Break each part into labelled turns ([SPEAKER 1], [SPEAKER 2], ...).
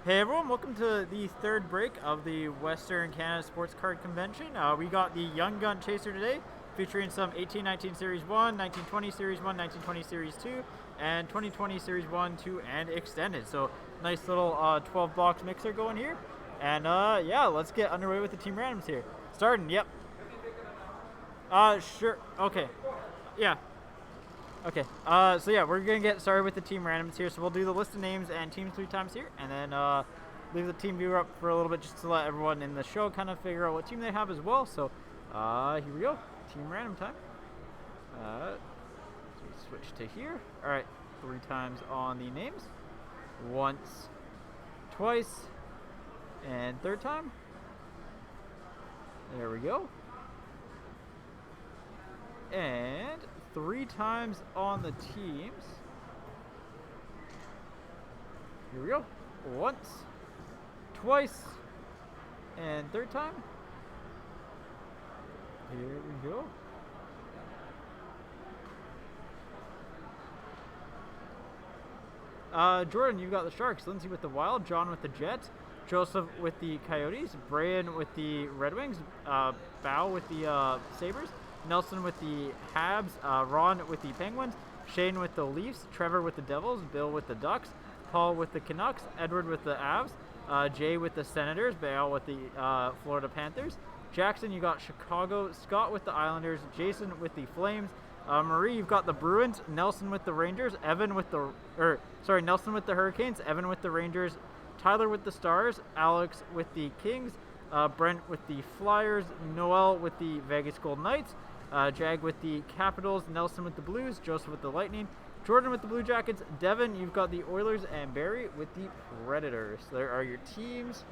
[SPEAKER 1] Hey everyone, welcome to the third break of the Western Canada Sports Card Convention. We got the Young Gun Chaser today, featuring some 1819 Series 1, 1920 Series 1, 1920 Series 2, and 2020 Series 1, 2, and Extended. So, nice little 12-box mixer going here. And yeah, let's get underway with the team randoms here. Starting, yep. Sure, okay. Yeah, okay, so yeah, we're gonna get started with the team randoms here. So we'll do the list of names and teams 3 times here, and then leave the team viewer up for a little bit just to let everyone in the show kind of figure out what team they have as well. So here we go, team random time. So we switch to here. All right, 3 times on the names. Once, twice, and third time. There we go. And 3 times on the teams. Here we go. Once, twice, and third time. Here we go. Jordan, you've got the Sharks. Lindsay with the Wild. John with the Jets. Joseph with the Coyotes. Brian with the Red Wings. Bao with the Sabres. Nelson with the Habs, Ron with the Penguins, Shane with the Leafs, Trevor with the Devils, Bill with the Ducks, Paul with the Canucks, Edward with the Avs, Jay with the Senators, Bale with the Florida Panthers, Jackson, you got Chicago, Scott with the Islanders, Jason with the Flames, Marie, you've got the Bruins, Nelson with the Rangers, Nelson with the Hurricanes, Evan with the Rangers, Tyler with the Stars, Alex with the Kings, Brent with the Flyers, Noel with the Vegas Golden Knights, Jag with the Capitals, Nelson with the Blues, Joseph with the Lightning, Jordan with the Blue Jackets, Devin, you've got the Oilers, and Barry with the Predators. There are your teams.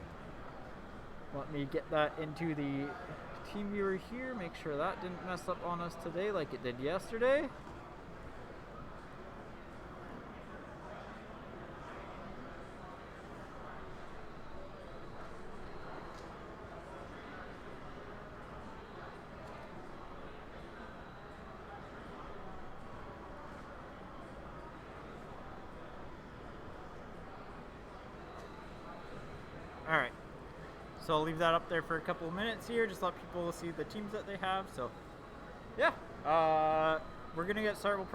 [SPEAKER 1] Let me get that into the team viewer here. Make sure that didn't mess up on us today like it did yesterday. Alright, so I'll leave that up there for a couple of minutes here, just let people see the teams that they have. So yeah, we're gonna get started.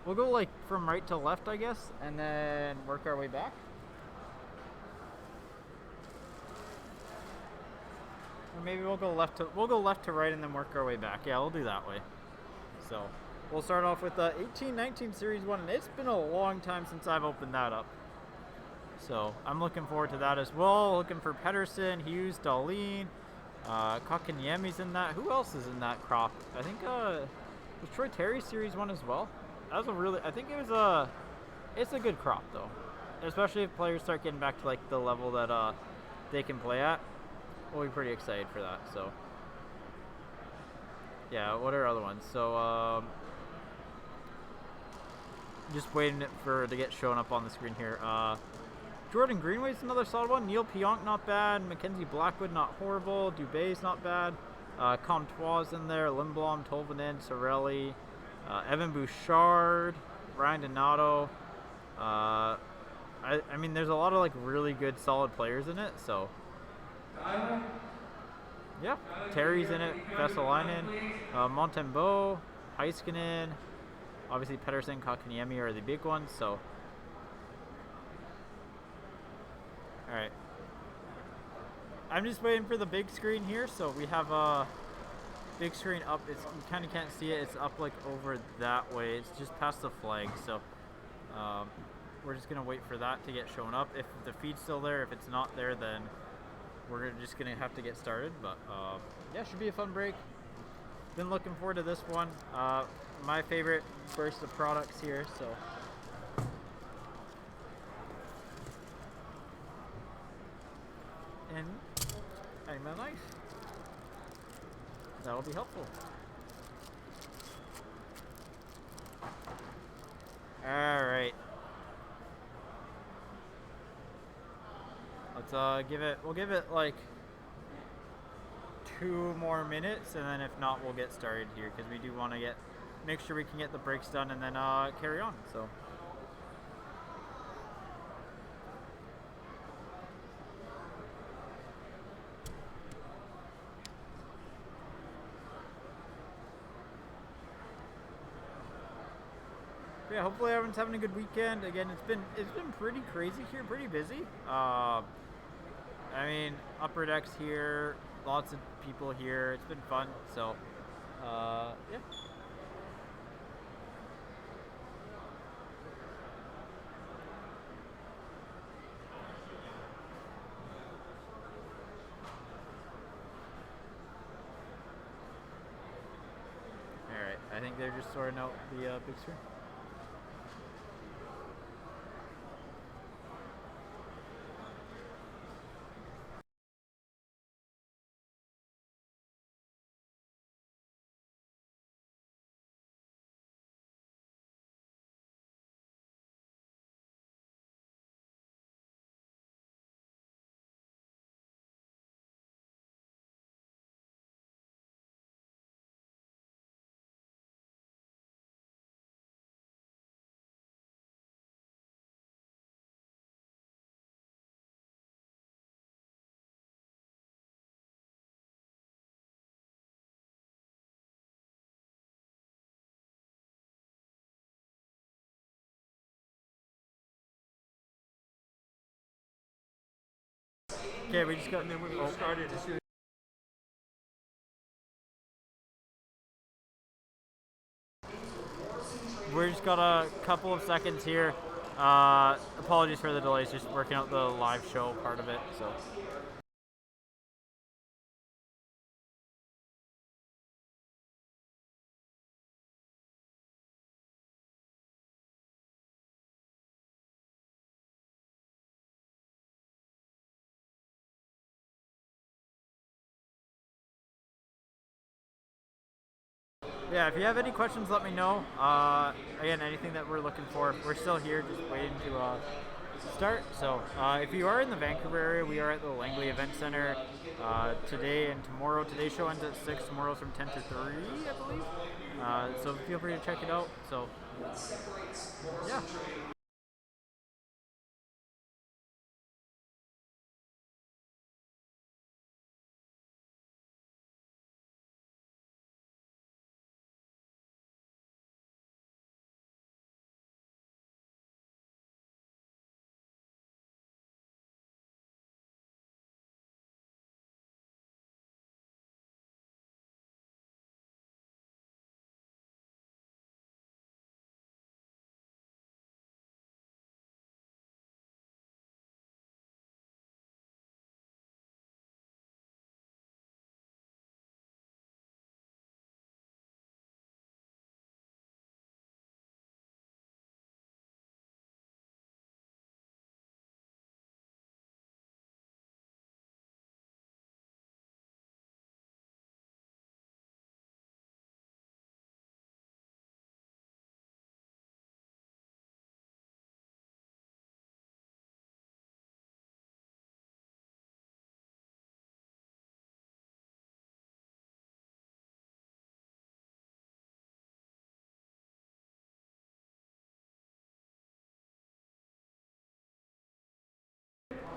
[SPEAKER 1] We'll go like from right to left, I guess, and then work our way back. Or maybe we'll go left to right and then work our way back. Yeah, we'll do that way. So we'll start off with the 1819 Series 1, and it's been a long time since I've opened that up. So I'm looking forward to that as well. Looking for Pedersen, Hughes, Darlene, Kotkaniemi's in that. Who else is in that crop? I think was Troy Terry Series 1 as well. That was it's a good crop though. Especially if players start getting back to like the level that they can play at. We'll be pretty excited for that. So yeah, what are other ones? So just waiting to get shown up on the screen here. Jordan Greenway's another solid one. Neil Pionk, not bad. Mackenzie Blackwood, not horrible. Dubé's not bad. Comtois in there. Lindblom, Tolvanen, Sorelli, Evan Bouchard, Ryan Donato. I mean, there's a lot of like really good, solid players in it. So yeah, Terry's in it. Vesalainen, Montembeau, Heiskanen. Obviously, Pedersen, Kotkaniemi are the big ones. So. Alright. I'm just waiting for the big screen here, so we have a big screen up. You kind of can't see it. It's up like over that way. It's just past the flag, so we're just going to wait for that to get shown up. If the feed's still there, if it's not there, then we're just going to have to get started. But yeah, should be a fun break. Been looking forward to this one. My favorite burst of products here, so... And hang my knife. That'll be helpful. Alright. Let's we'll give it like 2 more minutes, and then if not, we'll get started here because we do want to make sure we can get the breaks done and then carry on. So yeah, hopefully everyone's having a good weekend. Again, it's been pretty crazy here, pretty busy. I mean, upper decks here, lots of people here. It's been fun. So, yeah. All right. I think they're just sorting out the big screen. Okay, we just got. And then we started as soon. We just got a couple of seconds here. Apologies for the delays, just working out the live show part of it. So. Yeah, if you have any questions, let me know. Again, anything that we're looking for, we're still here, just waiting to start. So, if you are in the Vancouver area, we are at the Langley Event Center today and tomorrow. Today's show ends at 6, tomorrow's from 10 to 3, I believe. So feel free to check it out. So, yeah.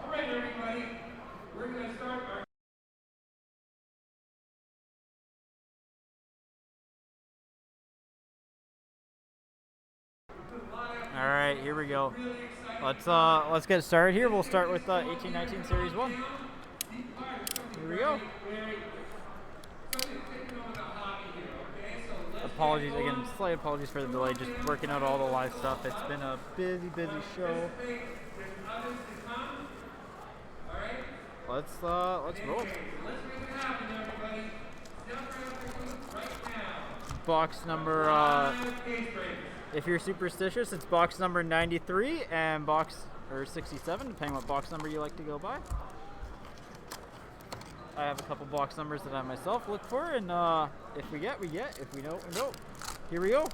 [SPEAKER 2] All right, everybody, we're going to start our.
[SPEAKER 1] All right, here we go. Let's get started here. We'll start with 1819 Series 1. Here we go. Apologies again, slight apologies for the delay. Just working out all the live stuff. It's been a busy show. Let's roll. Box number. If you're superstitious, it's box number 93 and box or 67, depending what box number you like to go by. I have a couple box numbers that I myself look for, and if we get, we get. If we don't, we don't. Here we go.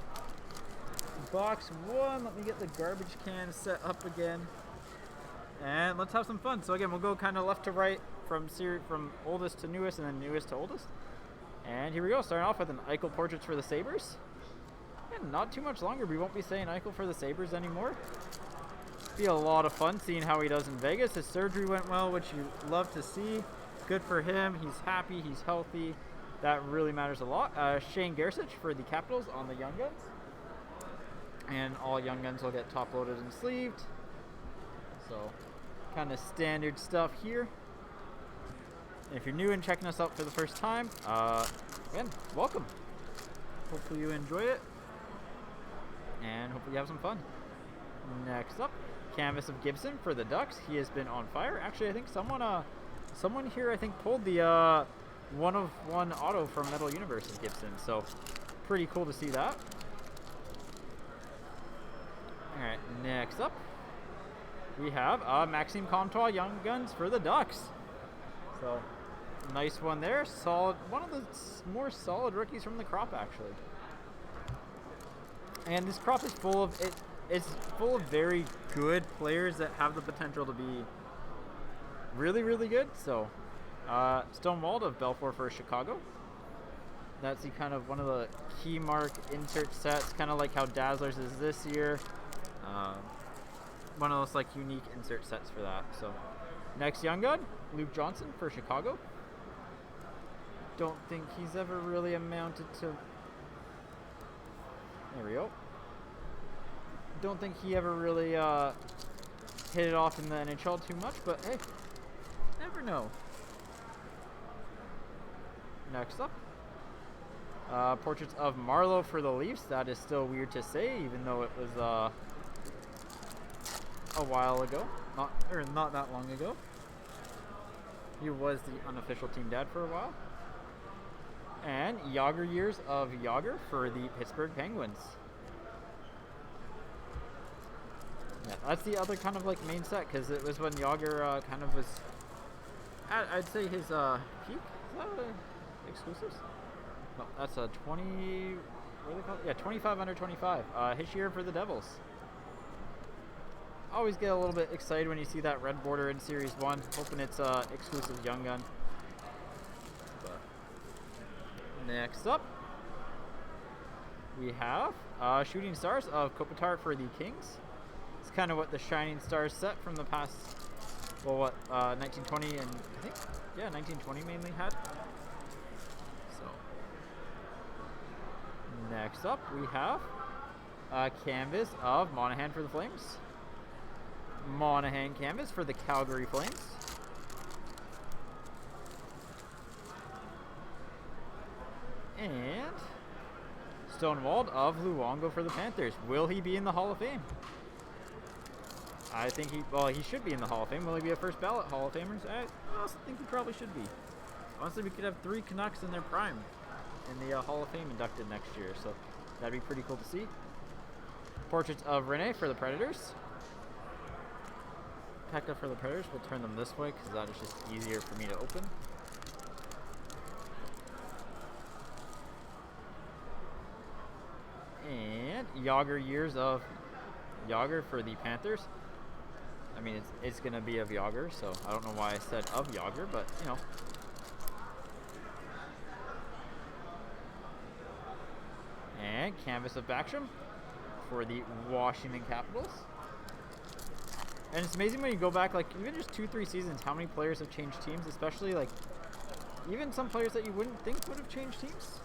[SPEAKER 1] Box 1. Let me get the garbage can set up again, and let's have some fun. So again, we'll go kind of left to right from oldest to newest, and then newest to oldest. And here we go. Starting off with an Eichel Portraits for the Sabres. And not too much longer. We won't be saying Eichel for the Sabres anymore. Be a lot of fun seeing how he does in Vegas. His surgery went well, which you love to see. Good for him. He's happy. He's healthy. That really matters a lot. Shane Gersich for the Capitals on the Young Guns. And all Young Guns will get top loaded and sleeved. So, kind of standard stuff here. And if you're new and checking us out for the first time, again, welcome. Hopefully you enjoy it. And hopefully you have some fun. Next up, canvas of Gibson for the Ducks. He has been on fire. Actually, I think someone here pulled the 1/1 auto from Metal Universe of Gibson. So, pretty cool to see that. Alright, next up, we have Maxime Comtois Young Guns for the Ducks. So, nice one there. Solid, one of the more solid rookies from the crop, actually. And this crop is full of it's full of very good players that have the potential to be really, really good. So, Stonewalled of Belfour for Chicago. That's the kind of one of the key mark insert sets, kind of like how Dazzlers is this year. One of those like unique insert sets for that. So, next Young Gun, Luke Johnson for Chicago. Don't think he's ever really amounted to. There we go. Don't think he ever really hit it off in the NHL too much, but hey, never know. Next up, portraits of Marleau for the Leafs. That is still weird to say, even though it was a while ago, not that long ago. He was the unofficial team dad for a while. And Yager years of Yager for the Pittsburgh Penguins. Yeah, that's the other kind of like main set, because it was when Yager kind of was, I'd say his peak. Is that exclusives? No, that's a 20. What are they called? Yeah, 25 under 25. His year for the Devils. Always get a little bit excited when you see that red border in Series 1. Hoping it's exclusive Young Gun. But next up, we have Shooting Stars of Kopitar for the Kings. It's kind of what the Shining Stars set from the past, well, 1920 and I think, yeah, 1920 mainly had. So, next up, we have canvas of Monahan for the Flames. Monahan canvas for the Calgary Flames. And Stonewalled of Luongo for the Panthers. Will he be in the Hall of Fame? I think he should be in the Hall of Fame. Will he be a first ballot Hall of Famers? I also think he probably should be. Honestly, we could have 3 Canucks in their prime in the Hall of Fame inducted next year, so that'd be pretty cool to see. Portraits of Rene for the Predators. Pekka for the Predators. We'll turn them this way because that is just easier for me to open. And Yager years of Yager for the Panthers. I mean, it's going to be of Yager, so I don't know why I said of Yager, but, you know. And canvas of Backstrom for the Washington Capitals. And it's amazing when you go back, like, even just 2-3 seasons, how many players have changed teams, especially, like, even some players that you wouldn't think would have changed teams.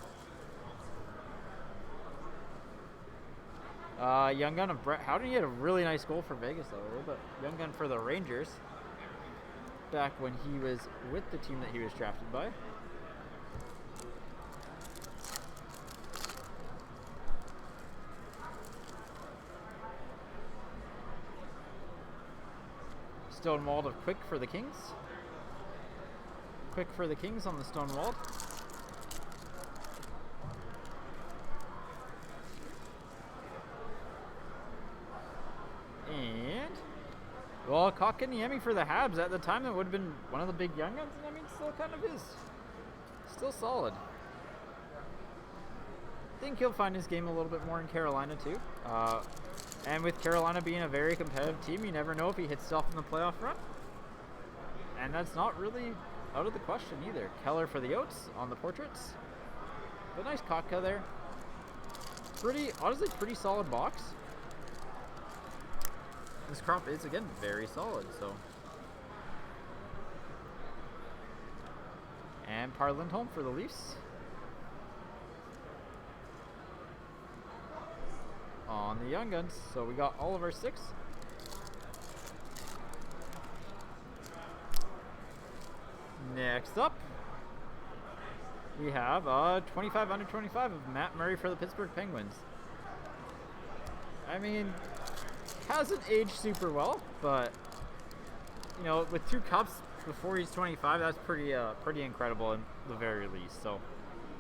[SPEAKER 1] Young Gun of Brett Howden. He had a really nice goal for Vegas, though, but Young Gun for the Rangers. Back when he was with the team that he was drafted by. Stonewalled of Quick for the Kings. Quick for the Kings on the Stonewalled. And, well, Kotkaniemi for the Habs. At the time, that would have been one of the big Young Guns, and I mean, still kind of is. Still solid. I think he'll find his game a little bit more in Carolina, too. And with Carolina being a very competitive team, you never know if he hits off in the playoff run. And that's not really out of the question either. Keller for the Oats on the portraits. But nice Kotka there. Honestly, pretty solid box. This crop is, again, very solid, so. And Par Lindholm for the Leafs. on the Young Guns. So we got all of our 6. Next up, we have 25 under 25 of Matt Murray for the Pittsburgh Penguins. I mean, hasn't aged super well, but you know, with 2 cups before he's 25, that's pretty incredible in the very least. So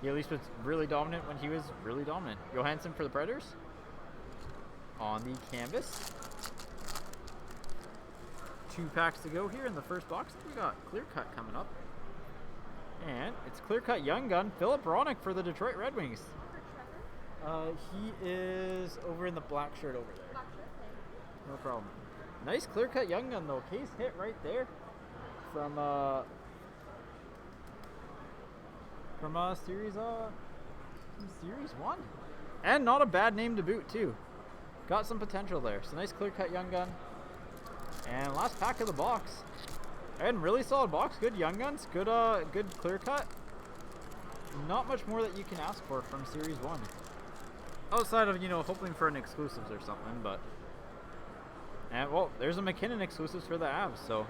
[SPEAKER 1] he at least was really dominant when he was really dominant. Johansson for the Predators on the canvas. 2 packs to go here in the first box. We got clear cut coming up. And it's clear cut Young Gun, Philip Ronick for the Detroit Red Wings. He is over in the black shirt over there. No problem. Nice clear cut Young Gun though. Case hit right there from series 1. And not a bad name to boot too. Got some potential there. So nice clear cut Young Gun. And last pack of the box. And really solid box. Good Young Guns. Good clear cut. Not much more that you can ask for from Series 1. Outside of, you know, hoping for an exclusives or something, but... And, well, there's a McKinnon exclusives for the Avs, so...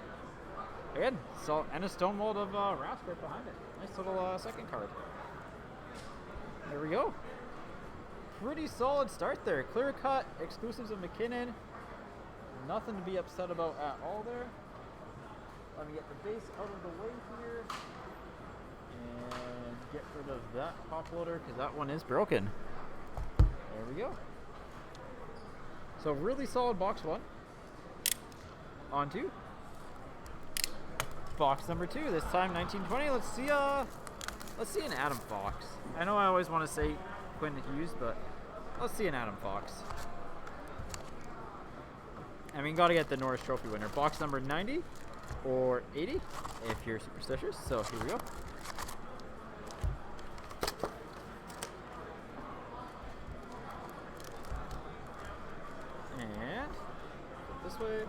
[SPEAKER 1] Again, so, and a Stonewalled of Rask right behind it. Nice little second card. There we go. Pretty solid start there. Clear cut, exclusives of McKinnon. Nothing to be upset about at all there. Let me get the base out of the way here. And get rid of that pop loader because that one is broken. There we go. So really solid box 1. On to box number 2. This time 1920. Let's see an Adam Fox. I know I always want to say Quinn Hughes, but let's see an Adam Fox. I mean, gotta get the Norris Trophy winner. Box number 90 or 80 if you're superstitious. So here we go. And this way.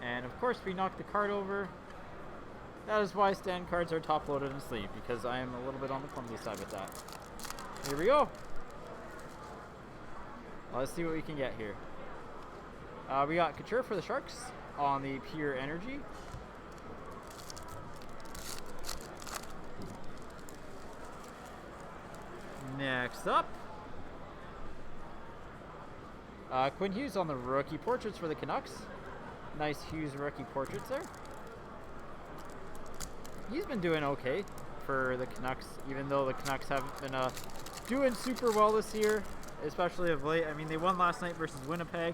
[SPEAKER 1] And of course we knocked the card over. That is why stand cards are top loaded and sleeve, because I am a little bit on the clumsy side with that. Here we go. Let's see what we can get here. We got Couture for the Sharks on the Pure Energy. Next up, Quinn Hughes on the rookie portraits for the Canucks. Nice Hughes rookie portraits there. He's been doing okay for the Canucks, even though the Canucks haven't been doing super well this year, especially of late. I mean, they won last night versus Winnipeg,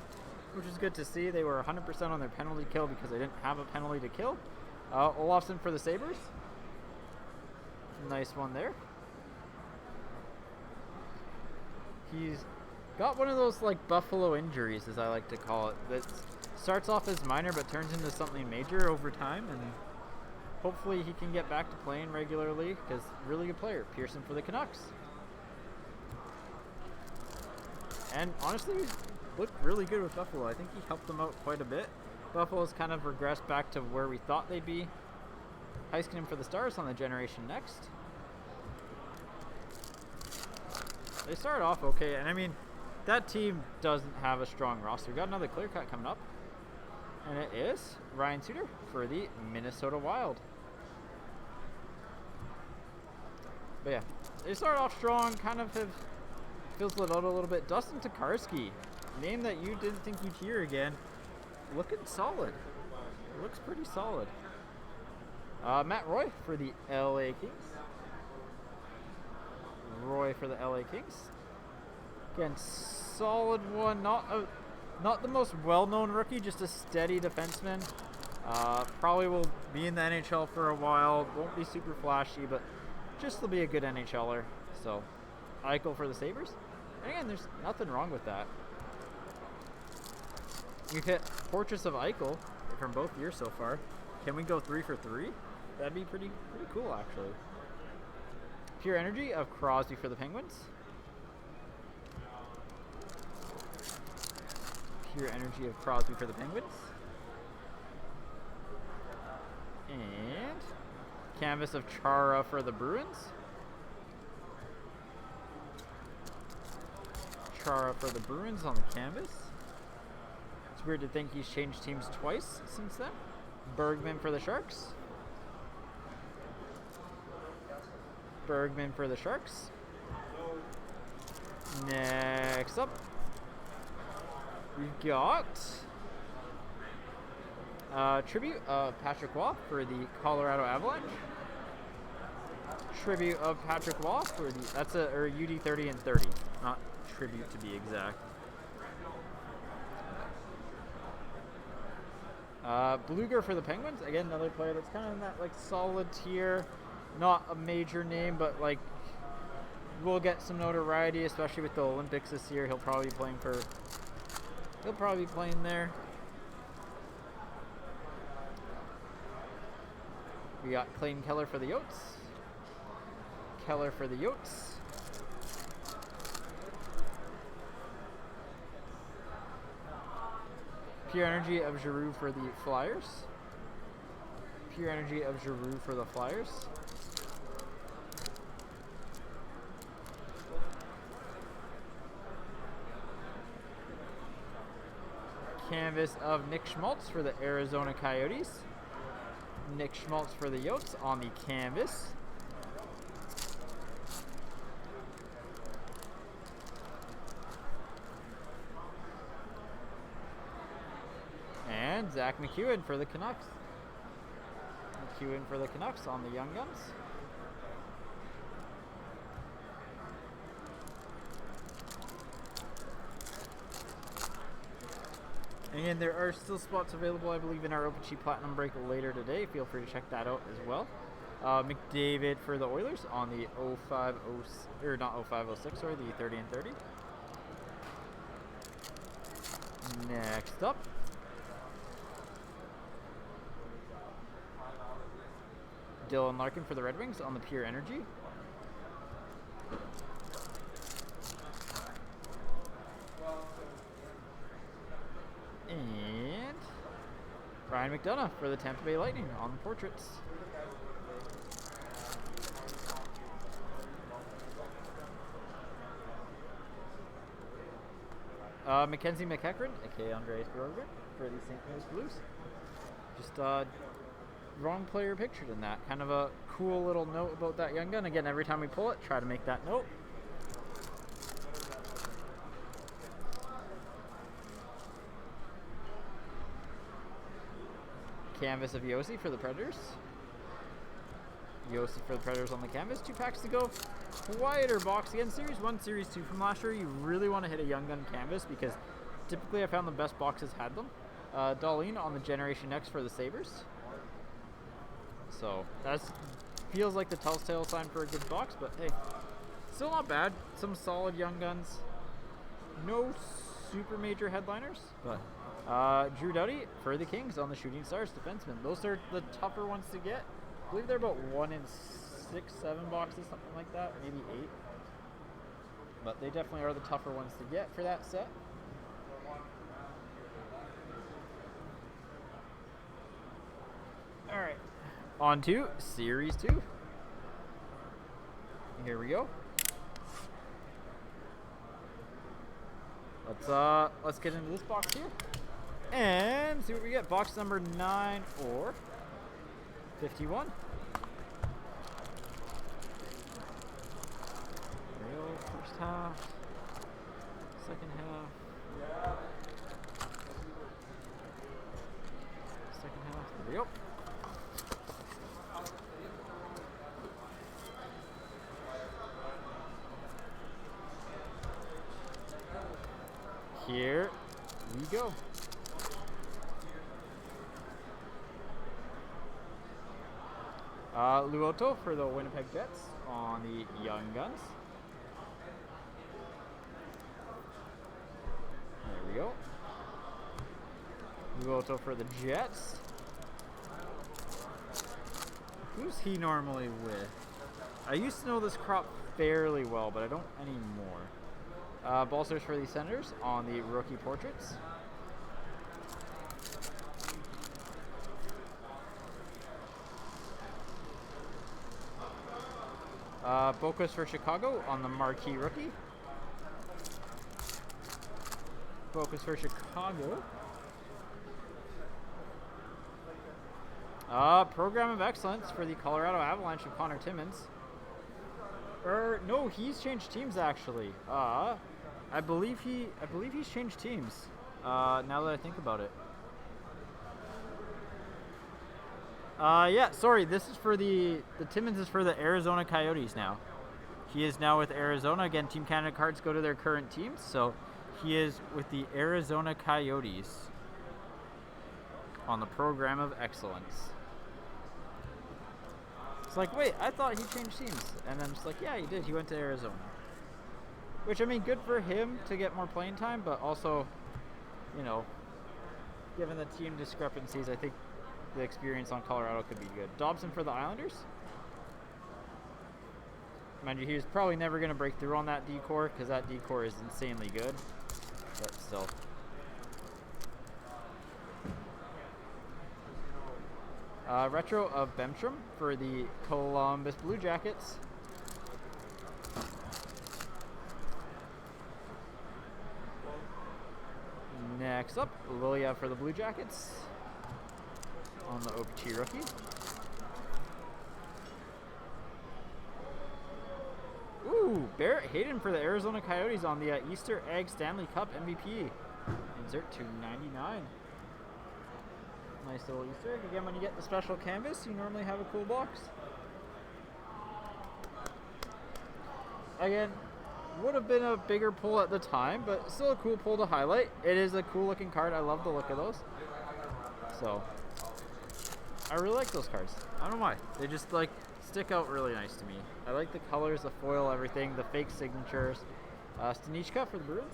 [SPEAKER 1] which is good to see. They were 100% on their penalty kill because they didn't have a penalty to kill. Olofsson for the Sabres. Nice one there. He's got one of those like Buffalo injuries, as I like to call it, that starts off as minor but turns into something major over time, and hopefully he can get back to playing regularly because really good player. Pearson for the Canucks. And honestly, he's looked really good with Buffalo. I think he helped them out quite a bit. Buffalo's kind of regressed back to where we thought they'd be. Heiskanen for the Stars on the Generation Next. They started off okay, and I mean, that team doesn't have a strong roster. We got another clear cut coming up, and it is Ryan Suter for the Minnesota Wild. But yeah, they started off strong, kind of have fizzled out a little bit. Dustin Tokarski, name that you didn't think you'd hear again, looking solid. Looks pretty solid. Matt Roy for the LA Kings. Roy for the LA Kings. Again, solid one. Not the most well-known rookie, just a steady defenseman. Probably will be in the NHL for a while. Won't be super flashy, but just will be a good NHLer. So, Eichel for the Sabres. And again, there's nothing wrong with that. We've hit portraits of Eichel from both years so far. Can we go 3 for 3? That'd be pretty cool, actually. Pure Energy of Crosby for the Penguins. Pure Energy of Crosby for the Penguins. And canvas of Chara for the Bruins. Chara for the Bruins on the canvas. It's weird to think he's changed teams twice since then. Bergman for the Sharks. Bergman for the Sharks. Next up, we've got tribute of Patrick Waugh for the Colorado Avalanche. Tribute of Patrick Waugh for the, that's a UD 30 and 30, not tribute to be exact. Bluger for the Penguins, again another player that's kind of in that like solid tier, not a major name, but like will get some notoriety, especially with the Olympics this year. He'll probably be playing there. We got Clayton Keller for the Yotes. Keller for the Yotes. Pure Energy of Giroux for the Flyers. Pure Energy of Giroux for the Flyers. Canvas of Nick Schmaltz for the Arizona Coyotes. Nick Schmaltz for the Yotes on the canvas. And Zach McEwen for the Canucks. McEwen for the Canucks on the Young Guns. And again, there are still spots available, I believe, in our OpenSheet Platinum break later today. Feel free to check that out as well. McDavid for the Oilers on the 0506, sorry, the 30 and 30. Next up, Dylan Larkin for the Red Wings on the Pure Energy. And Ryan McDonough for the Tampa Bay Lightning on the portraits. Mackenzie McEachran, aka Andreas Bjorkgren, for the St. Louis Blues. Just wrong player pictured in that. Kind of a cool little note about that young gun. Again, every time we pull it, try to make that note. Canvas of Yossi for the Predators. Yossi for the Predators on the canvas. 2 packs to go. Quieter box again. Series 1, Series 2 from last year. You really want to hit a young gun canvas because typically I found the best boxes had them. Darlene on the Generation X for the Sabres. So that feels like the telltale sign for a good box, but hey, still not bad. Some solid young guns. No super major headliners, but Drew Doughty for the Kings on the Shooting Stars defenseman. Those are the tougher ones to get. I believe they're about 1 in 6, 7 boxes, something like that, maybe 8. But they definitely are the tougher ones to get for that set. All right, on to Series 2. Here we go. Let's get into this box here and see what we get. Box number 9 or 51. Real first half, second half, second half. There we go. Here we go. Luoto for the Winnipeg Jets on the Young Guns. There we go. Luoto for the Jets. Who's he normally with? I used to know this crop fairly well, but I don't anymore. Balsers for the Senators on the rookie portraits. Bokas for Chicago on the marquee rookie. Focus for Chicago. Program of Excellence for the Colorado Avalanche of Connor Timmins. No, he's changed teams actually. I believe he's changed teams. Now that I think about it. Yeah, sorry. This is for the Timmins is for the Arizona Coyotes now. He is now with Arizona. Again, Team Canada cards go to their current teams, so he is with the Arizona Coyotes on the Program of Excellence. It's like, wait, I thought he changed teams. And I'm just like, yeah, he did. He went to Arizona. Which, I mean, good for him to get more playing time, but also, you know, given the team discrepancies, I think the experience on Colorado could be good. Dobson for the Islanders. Mind you, he was probably never going to break through on that decor because that decor is insanely good. But still. Retro of Bemstrom for the Columbus Blue Jackets. Next up, Lilia for the Blue Jackets on the OPG rookie. Ooh, Barrett Hayden for the Arizona Coyotes on the Easter Egg Stanley Cup MVP. Insert to 99. Nice little Easter egg. Again, when you get the special canvas, you normally have a cool box. Again, would have been a bigger pull at the time, but still a cool pull to highlight. It is a cool looking card. I love the look of those. So, I really like those cards. I don't know why. They just like stick out really nice to me. I like the colors, the foil, everything, the fake signatures. Stanichka for the Bruins.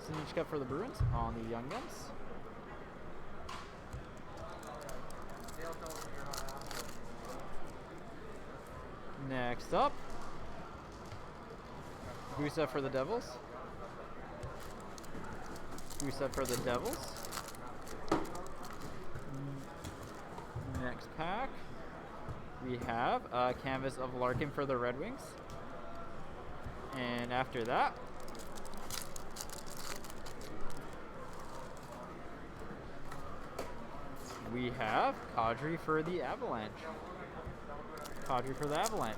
[SPEAKER 1] Stanichka for the Bruins on the Young Guns. Next up, Gusev for the Devils. Gusev for the Devils. Next pack, we have a canvas of Larkin for the Red Wings. And after that, we have Kadri for the Avalanche. Kadri for the Avalanche.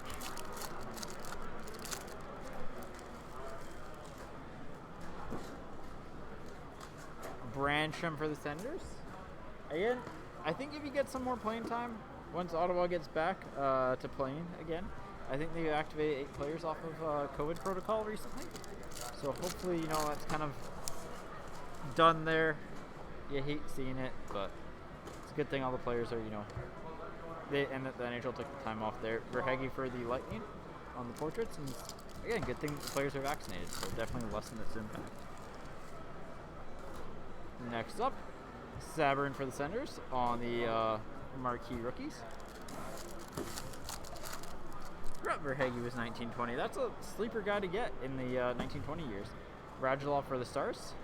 [SPEAKER 1] Brancham for the Senators. Again, I think if you get some more playing time, once Ottawa gets back to playing again, I think they activated 8 players off of COVID protocol recently. So hopefully, you know, that's kind of done there. You hate seeing it, but it's a good thing all the players are, you know, and that the NHL took the time off there. Verhage for the Lightning on the portraits, and again, good thing the players are vaccinated, so definitely lessen its impact. Next up, Saverin for the Senators on the marquee rookies. Verhage was 1920. That's a sleeper guy to get in the 1920 years. Radulov for the Stars.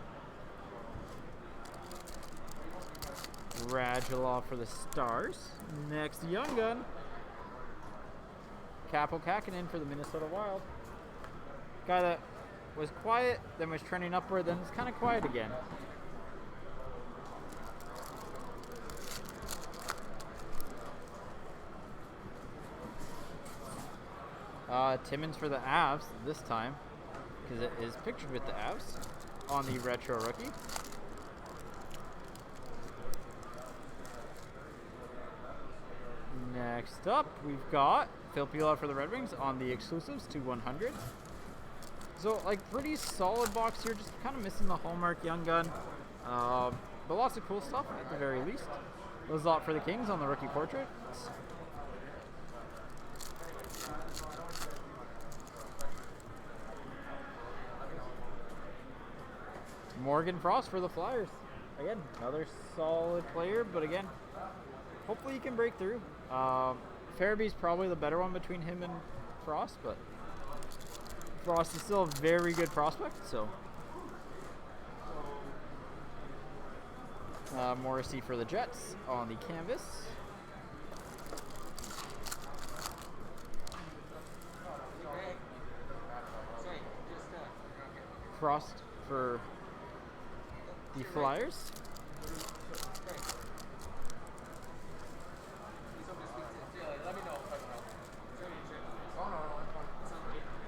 [SPEAKER 1] Radulov for the Stars. Next, Young Gun. Kaapo Kähkönen for the Minnesota Wild. Guy that was quiet, then was trending upward, then it's kind of quiet again. Timmins for the Avs this time, because it is pictured with the Avs on the retro rookie. Next up, we've got Phil Pila for the Red Wings on the exclusives to 100. So, like, pretty solid box here, just kind of missing the hallmark Young Gun. But lots of cool stuff at the very least. Lizotte for the Kings on the rookie portraits. Morgan Frost for the Flyers. Again, another solid player, but again, hopefully he can break through. Farabee's probably the better one between him and Frost, but Frost is still a very good prospect, so. Morrissey for the Jets on the canvas. Frost for the Flyers.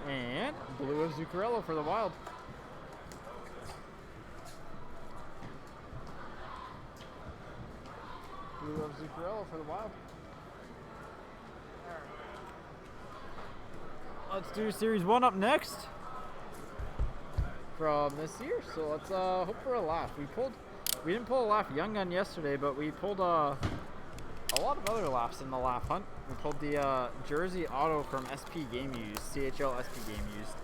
[SPEAKER 1] And blue of Zuccarello for the Wild. Blue of Zuccarello for the Wild. Let's do Series 1 up next from this year. So let's hope for a laugh. We didn't pull a laugh Young Gun yesterday, but we pulled a lot of other laughs in the laugh hunt. We pulled the Jersey Auto from SP Game Used, CHL SP Game Used,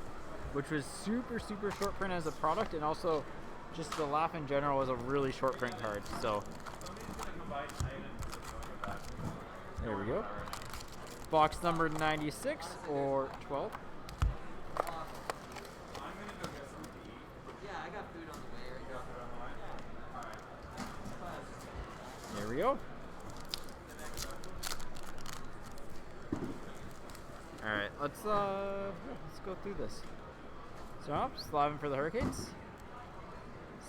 [SPEAKER 1] which was super short print as a product, and also just the laugh in general was a really short print card. So there we go. Box number 96 or 12. There we go. All right, let's go through this. So, Slavin for the Hurricanes.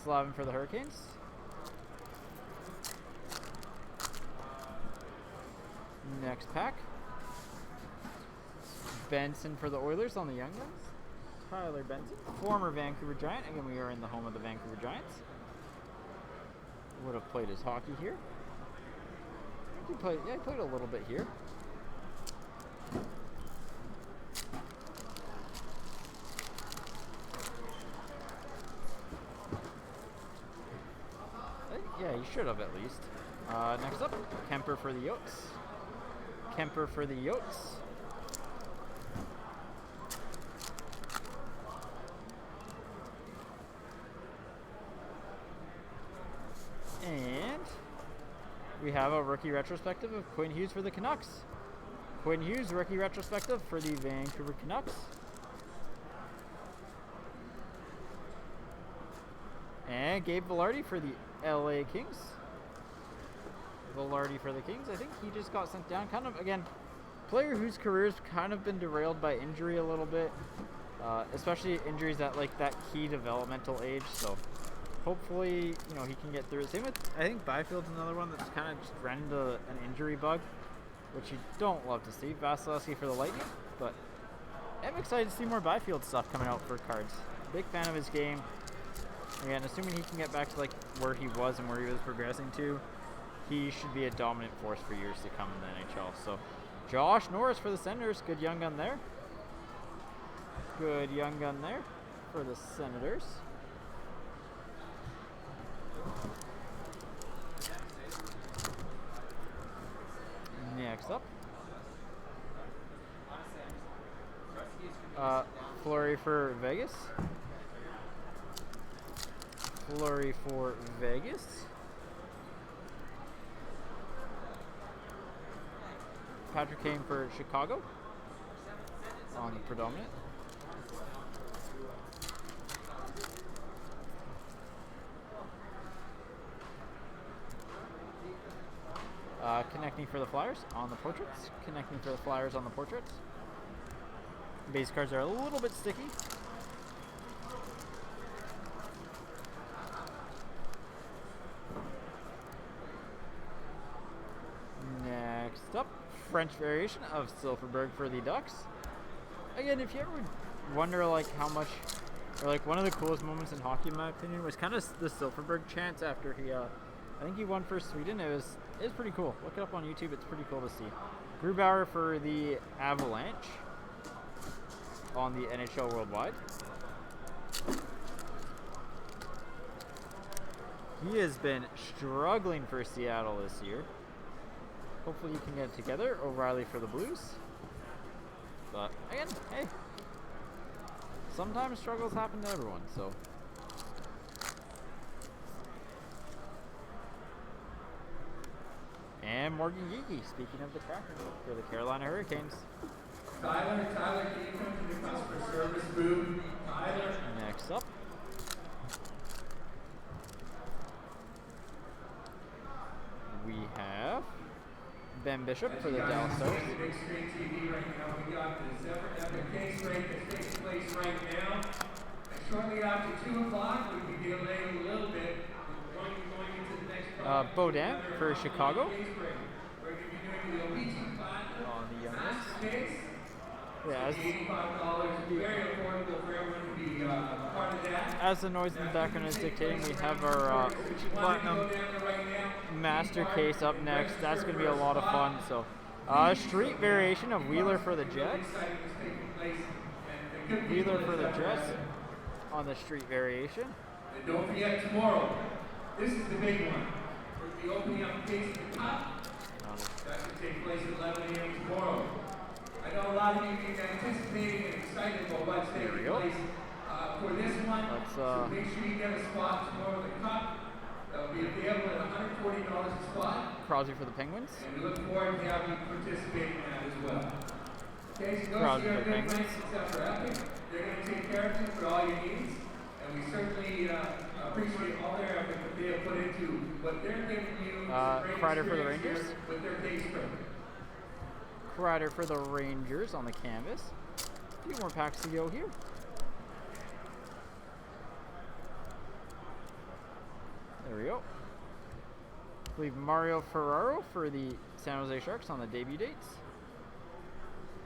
[SPEAKER 1] Slavin for the Hurricanes. Next pack. Benson for the Oilers on the Young Guns. Tyler Benson, former Vancouver Giant. Again, we are in the home of the Vancouver Giants. Would have played his hockey here. He played a little bit here. Yeah, he should have at least. Next up, Kemper for the Yotes. Kemper for the Yotes. And we have a rookie retrospective of Quinn Hughes for the Canucks. Quinn Hughes, rookie retrospective for the Vancouver Canucks. And Gabe Vilardi for the LA Kings. Vilardi for the Kings. I think he just got sent down. Kind of, again, player whose career's kind of been derailed by injury a little bit. Especially injuries at like that key developmental age. So hopefully, you know, he can get through it. Same with, I think Byfield's another one that's kind of just ran into an injury bug, which you don't love to see. Vasilevsky for the Lightning. But I'm excited to see more Byfield stuff coming out for cards. Big fan of his game. Again, assuming he can get back to like where he was and where he was progressing to, he should be a dominant force for years to come in the NHL. So, Josh Norris for the Senators. Good young gun there. Good young gun there for the Senators. Next up, Fleury for Vegas. Fleury for Vegas. Patrick Kane for Chicago on the predominant. Connecting for the Flyers on the portraits. Connecting for the Flyers on the portraits. Base cards are a little bit sticky. Next up, French variation of Silverberg for the Ducks. Again, if you ever wonder like how much, or like one of the coolest moments in hockey in my opinion was kind of the Silverberg chance after he, I think he won for Sweden. It was pretty cool. Look it up on YouTube. It's pretty cool to see. Grubauer for the Avalanche on the NHL Worldwide. He has been struggling for Seattle this year. Hopefully he can get it together. O'Reilly for the Blues. But again, hey, sometimes struggles happen to everyone, so. And Morgan Geeky, speaking of the tracker, for the Carolina Hurricanes.
[SPEAKER 2] Tyler, can you come to the customer service booth? Tyler.
[SPEAKER 1] Next up, we have Ben Bishop for the Dallas Stars.
[SPEAKER 2] Big screen TV right now. We got the Saverin Epic case break that's taking place right now. Shortly after 2 o'clock, we can delay a little bit. Going into the next product.
[SPEAKER 1] Baudin for Chicago.
[SPEAKER 2] We're going to be doing the OPT Platinum
[SPEAKER 1] On the young ones.
[SPEAKER 2] Space.
[SPEAKER 1] Yeah,
[SPEAKER 2] $85, very affordable for everyone to be part of that.
[SPEAKER 1] as the noise in the background is dictating, we have our Platinum Master case up next. That's going to be a lot of fun. So, street variation of Wheeler for the Jets. Wheeler for the Jets on the street variation.
[SPEAKER 2] And don't forget tomorrow, this is the big one. We're going to be opening up the case at the top. That should take place at 11 a.m. tomorrow. I know a lot of you are anticipating and excited about what's taking place for this one. So make sure you get a spot tomorrow in the cup. That'll be available at $140 a spot.
[SPEAKER 1] Crosby for the Penguins.
[SPEAKER 2] And we look forward to having you participate in that as well. Okay, so those
[SPEAKER 1] Crosby
[SPEAKER 2] are
[SPEAKER 1] for the
[SPEAKER 2] good
[SPEAKER 1] Penguins.
[SPEAKER 2] friends except for Epic. They're going to take care of you for all your needs. And we certainly appreciate all their effort that they have put into what they're giving you.
[SPEAKER 1] Kreider for the Rangers.
[SPEAKER 2] With their case spread.
[SPEAKER 1] Kreider for the Rangers on the canvas. A few more packs to go here. There we go. I believe Mario Ferraro for the San Jose Sharks on the debut dates.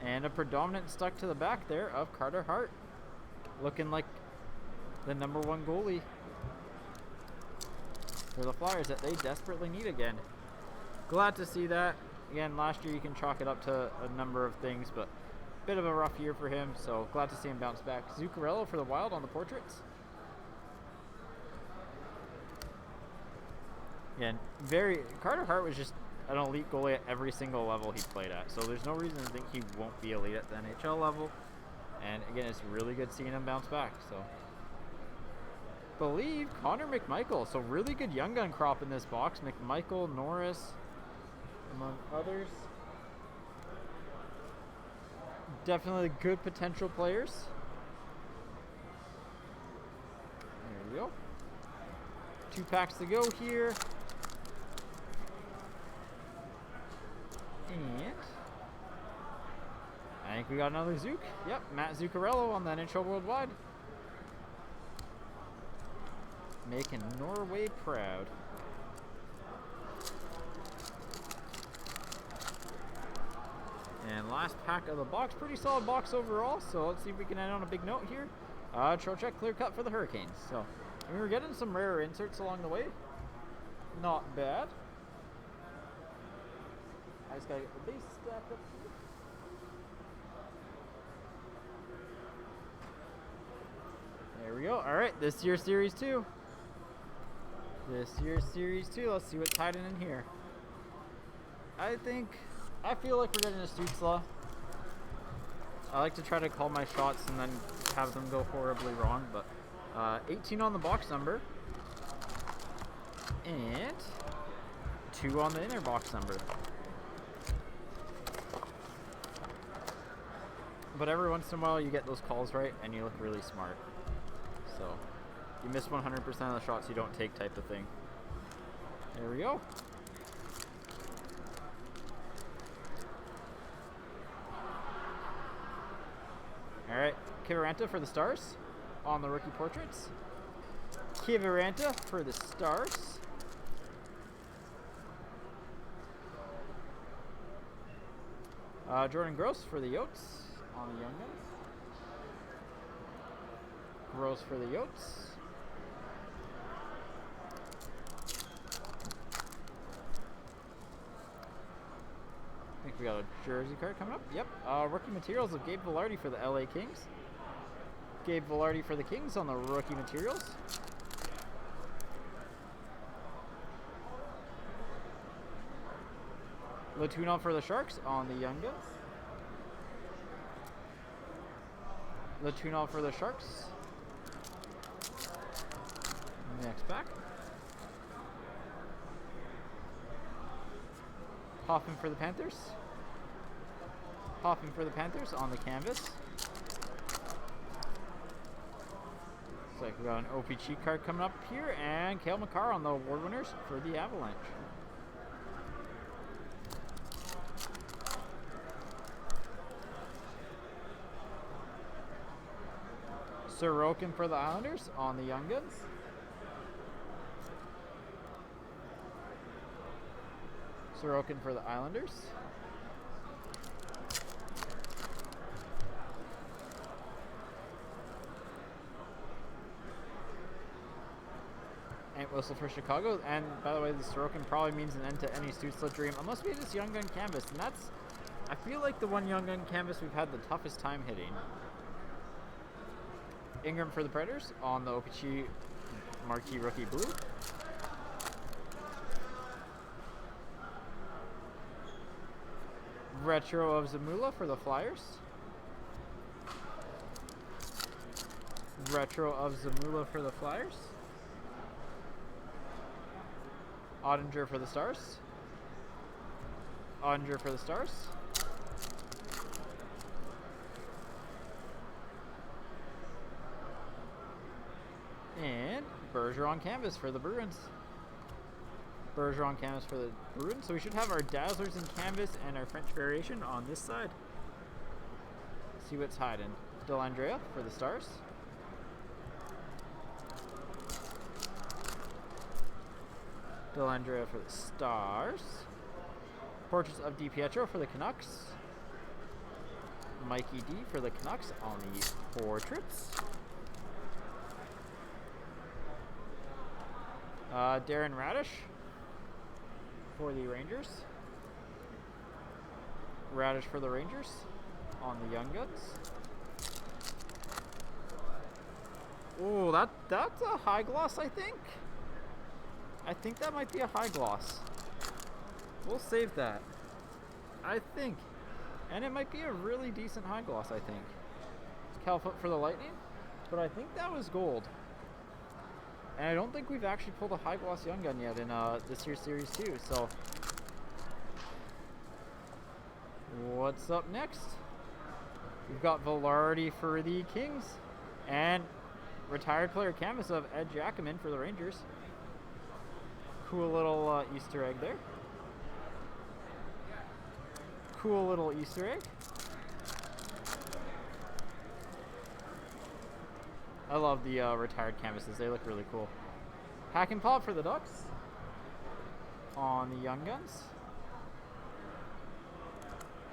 [SPEAKER 1] And a predominant stuck to the back there of Carter Hart. Looking like the #1 goalie for the Flyers that they desperately need again. Glad to see that. Again, last year you can chalk it up to a number of things, but bit of a rough year for him, so glad to see him bounce back. Zuccarello for the Wild on the portraits. Again, Carter Hart was just an elite goalie at every single level he played at, so there's no reason to think he won't be elite at the NHL level. And again, it's really good seeing him bounce back. So, believe Connor McMichael. So really good young gun crop in this box. McMichael, Norris, among others. Definitely good potential players. There we go. 2 packs to go here. And I think we got another Zook. Yep, Matt Zuccarello on the NHL Worldwide. Making Norway proud. And last pack of the box. Pretty solid box overall, so let's see if we can end on a big note here. Trocheck clear cut for the Hurricanes. So, we were getting some rare inserts along the way. Not bad. I just gotta get the base stacked up here. There we go. Alright, this year's Series 2. This year's Series 2. Let's see what's tied in here. I feel like we're getting a Stutzla. I like to try to call my shots and then have them go horribly wrong, but 18 on the box number. And 2 on the inner box number. But every once in a while you get those calls right and you look really smart. So, you miss 100% of the shots you don't take type of thing. There we go. Alright, Kiviranta for the Stars on the rookie portraits. Kiviranta for the Stars. Jordan Gross for the Yotes on the Young Guns. Gross for the Yotes. I think we got a jersey card coming up. Yep. Rookie materials of Gabe Vilardi for the LA Kings. Gabe Vilardi for the Kings on the rookie materials. Latunov for the Sharks on the Young Guns. Latunov for the Sharks. Next pack. Hoffman for the Panthers. Hoffman for the Panthers on the canvas. Looks like we got an OPG card coming up here, and Cale Makar on the award winners for the Avalanche. Sorokin for the Islanders on the Young Guns. Sorokin for the Islanders. And Whistle for Chicago. And by the way, the Sorokin probably means an end to any Stutzla dream, unless we hit this Young Gun canvas. And that's, I feel like the one Young Gun canvas we've had the toughest time hitting. Ingram for the Predators on the Okichi Marquee Rookie Blue. Retro of Zamula for the Flyers. Retro of Zamula for the Flyers. Ottinger for the Stars. Ottinger for the Stars. And Bergeron canvas for the Bruins. Bergeron canvas for the Bruins. So we should have our Dazzlers in canvas and our French variation on this side. See what's hiding. Delandrea for the Stars. Delandrea for the Stars. Portraits of DiPietro for the Canucks. Mikey D for the Canucks on the portraits. Darren Radish for the Rangers. Radish for the Rangers on the Young Guns. Ooh, that's a high gloss, I think. I think that might be a high gloss. We'll save that. I think. And it might be a really decent high gloss, I think. Calfoot for the Lightning. But I think that was gold. And I don't think we've actually pulled a high gloss Young Gun yet in this year's Series 2. So, what's up next? We've got Velarde for the Kings. And retired player canvas of Ed Jackaman for the Rangers. Cool little Easter egg there. Cool little Easter egg. I love the retired canvases. They look really cool. Hack and Pop for the Ducks on the Young Guns.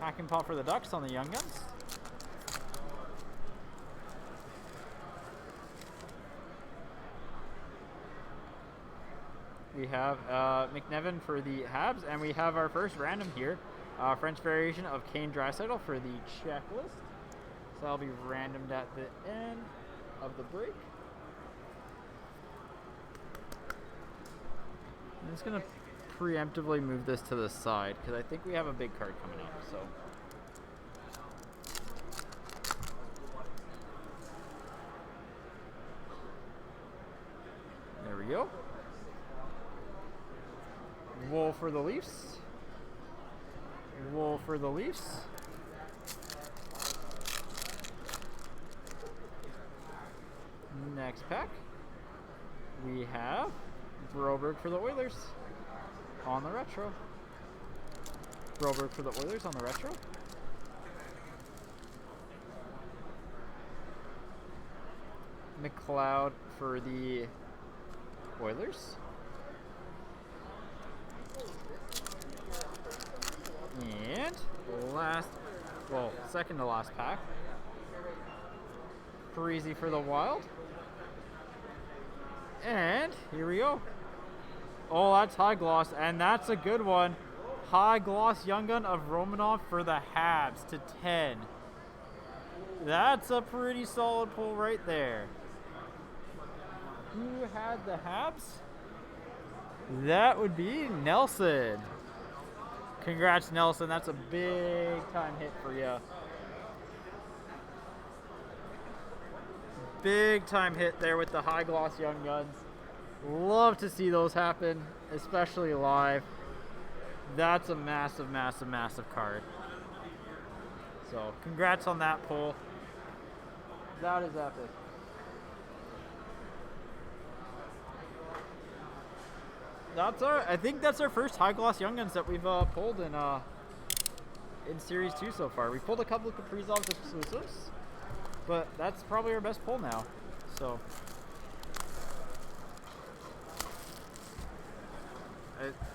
[SPEAKER 1] Hack and Pop for the Ducks on the Young Guns. We have McNevin for the Habs, and we have our first random here. French variation of Kane Draisaitl for the checklist. So that'll be randomed at the end of the break. I'm just going to preemptively move this to the side because I think we have a big card coming up. So there we go. Wool for the Leafs. Wool for the Leafs. Next pack, we have Broberg for the Oilers on the retro. Broberg for the Oilers on the retro. McLeod for the Oilers. And second to last pack, Parisi for the Wild. And here we go. Oh, that's high gloss, and that's a good one. High gloss Young Gun of Romanov for the Habs to 10. That's a pretty solid pull right there. Who had the Habs? That would be Nelson. Congrats, Nelson. That's a big time hit for you. Big time hit there with the high gloss Young Guns. Love to see those happen, especially live. That's a massive, massive, massive card. So, congrats on that pull. That is epic. I think that's our first high gloss Young Guns that we've pulled in Series 2 so far. We pulled a couple of Kaprizov's exclusives, But that's probably our best pull now. So,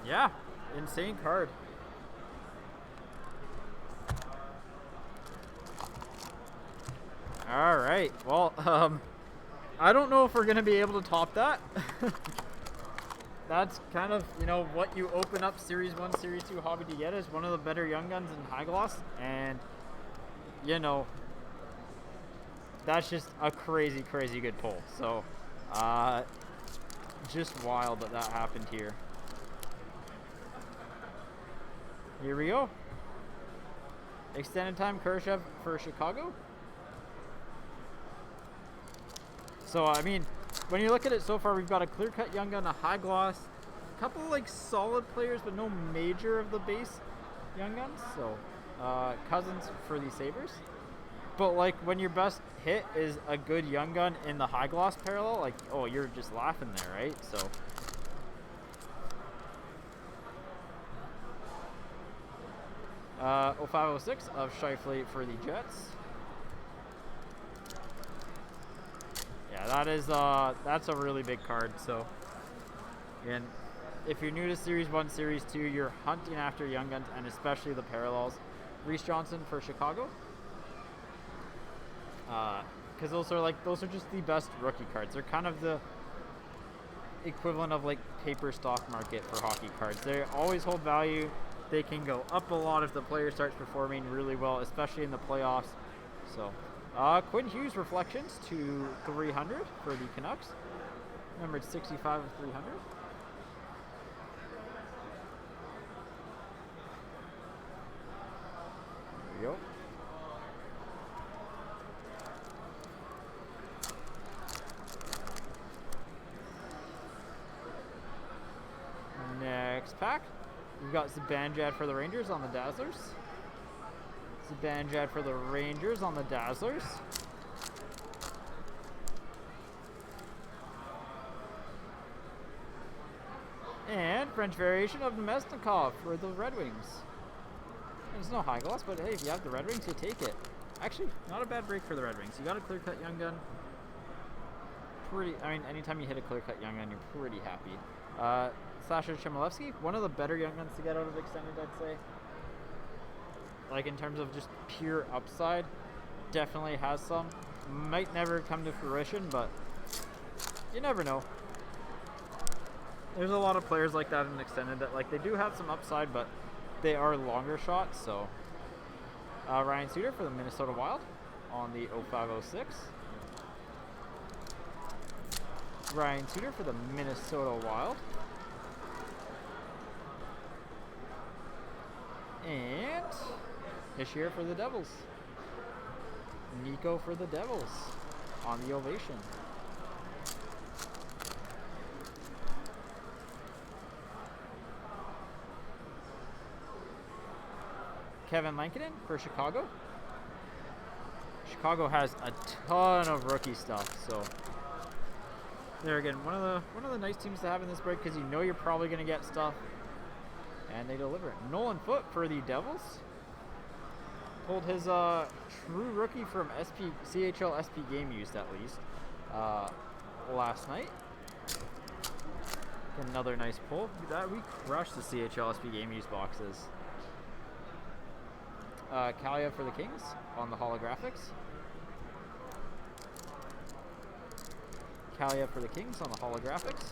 [SPEAKER 1] yeah, insane card. All right. Well, I don't know if we're gonna be able to top that. That's kind of, you know, what you open up Series 1, Series 2 hobby to get is one of the better Young Guns in high gloss, and you know, that's just a crazy, crazy good pull. So, just wild that that happened here. Here we go. Extended time Khrushchev for Chicago. So, I mean, when you look at it so far, we've got a clear-cut Young Gun, a high gloss, a couple like solid players, but no major of the base Young Guns. So, Cousins for the Sabres. But like when your best hit is a good Young Gun in the high gloss parallel, like, oh, you're just laughing there, right? So, 0506 of Scheifele for the Jets. Yeah, that is that's a really big card. So, and if you're new to Series 1, Series 2, you're hunting after Young Guns and especially the parallels. Reese Johnson for Chicago. Because those are just the best rookie cards. They're kind of the equivalent of like paper stock market for hockey cards. They always hold value. They can go up a lot if the player starts performing really well, especially in the playoffs. So, Quinn Hughes Reflections to 300 for the Canucks. Numbered 65 of 300. There we go. Next pack, we've got Zibanejad for the Rangers on the Dazzlers. Zibanejad for the Rangers on the Dazzlers. And French variation of Nemesnikov for the Red Wings. There's no high gloss, but hey, if you have the Red Wings, you take it. Actually, not a bad break for the Red Wings. You got a clear-cut Young Gun. I mean, anytime you hit a clear-cut Young Gun, you're pretty happy. Sasha Chamilevsky, one of the better Young Guns to get out of Extended, I'd say. Like, in terms of just pure upside, definitely has some. Might never come to fruition, but you never know. There's a lot of players like that in Extended that, like, they do have some upside, but they are longer shots, so. Ryan Suter for the Minnesota Wild on the 0506. Ryan Suter for the Minnesota Wild. And Hischier for the Devils. Nico for the Devils on the Ovation. Kevin Lankinen for Chicago. Chicago has a ton of rookie stuff, so there again, one of the nice teams to have in this break because you know you're probably going to get stuff. And they deliver it. Nolan Foote for the Devils. Pulled his true rookie from CHL SP Game Used at least last night. Another nice pull. We crushed the CHL SP Game Used boxes. Kalia for the Kings on the holographics. Kalia for the Kings on the holographics.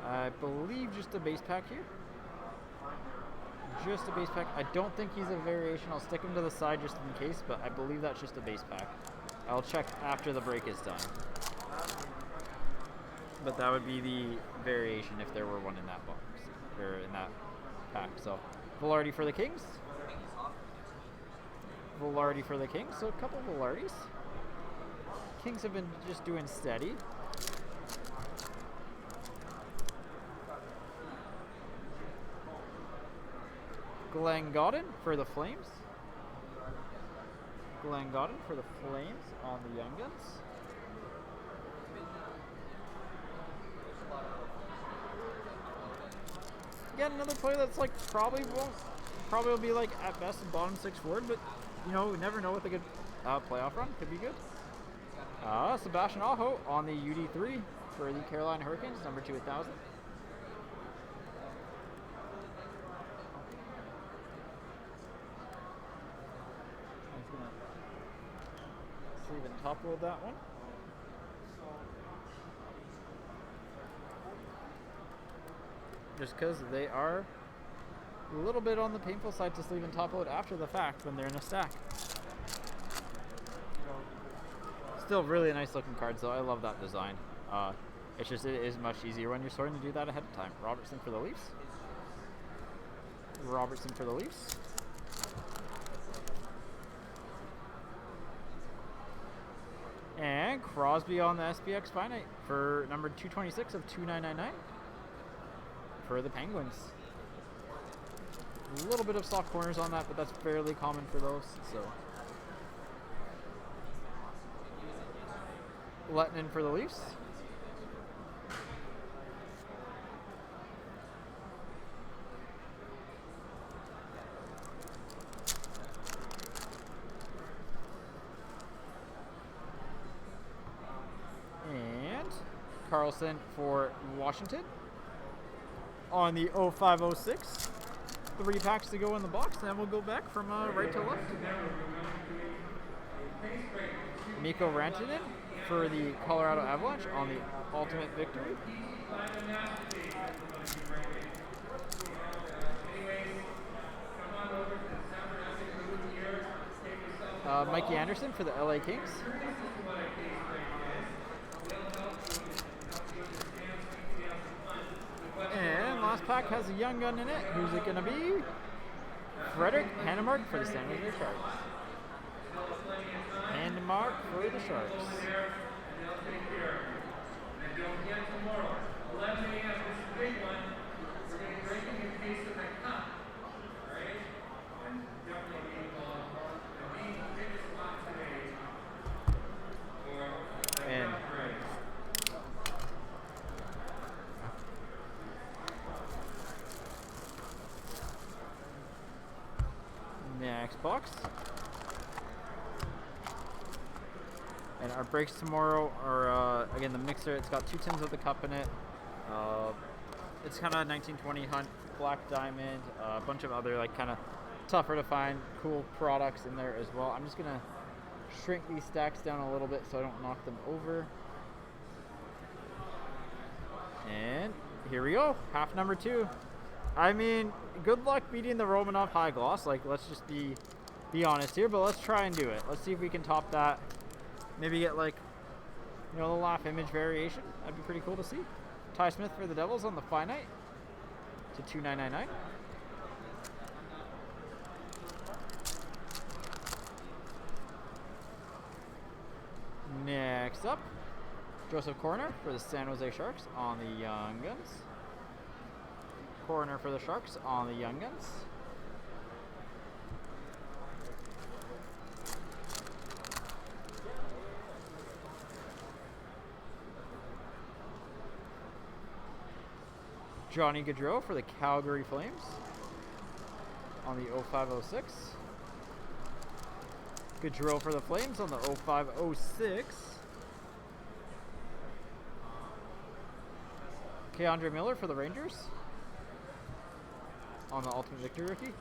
[SPEAKER 1] I believe just a base pack here. Just a base pack. I don't think he's a variation. I'll stick him to the side just in case, but I believe that's just a base pack. I'll check after the break is done. But that would be the variation if there were one in that box, or in that pack. So, Velarde for the Kings. Velarde for the Kings. So, a couple of Velardes. Kings have been just doing steady. Glenn Gaudin for the Flames. Glenn Gaudin for the Flames on the Young Guns. again, another player that's like probably will be like at best a bottom 6 forward, but you know, we never know with a good playoff run. Could be good. Sebastian Aho on the UD3 for the Carolina Hurricanes, number 2,000. Sleeve and top load that one. Just because they are a little bit on the painful side to sleeve and top load after the fact when they're in a stack. Still really nice looking cards though. I love that design. It's just it is much easier when you're starting to do that ahead of time. Robertson for the Leafs. Robertson for the Leafs. And Crosby on the SPX Finite for number 226 of 2,999 for the Penguins. A little bit of soft corners on that, but that's fairly common for those. So Lettinen for the Leafs. And Carlson for Washington on the 0506. 3 packs to go in the box, and then we'll go back from right to left. Mikko Rantanen for the Colorado Avalanche on the Ultimate Victory. Mikey Anderson for the LA Kings. And last pack has a young gun in it. Who's it going to be? Frederick Hannemark for the San Jose Sharks. Hannemark for the Sharks. And next box. And our breaks tomorrow are, again, the mixer. It's got 2 tins of the cup in it. It's kind of 1920 Hunt, Black Diamond, a bunch of other, like, kind of tougher to find, cool products in there as well. I'm just going to shrink these stacks down a little bit so I don't knock them over. And here we go. Half number 2. I mean, good luck beating the Romanov High Gloss. Like, let's just be honest here, but let's try and do it. Let's see if we can top that. Maybe get, like, you know, the laugh image variation. That'd be pretty cool to see. Ty Smith for the Devils on the Finite to 2,999. Next up, Joseph Corner for the San Jose Sharks on the Young Guns. Corner for the Sharks on the Young Guns. Johnny Gaudreau for the Calgary Flames on the 0506. Gaudreau for the Flames on the 0506. Keandre Miller for the Rangers on the Ultimate Victory Rookie.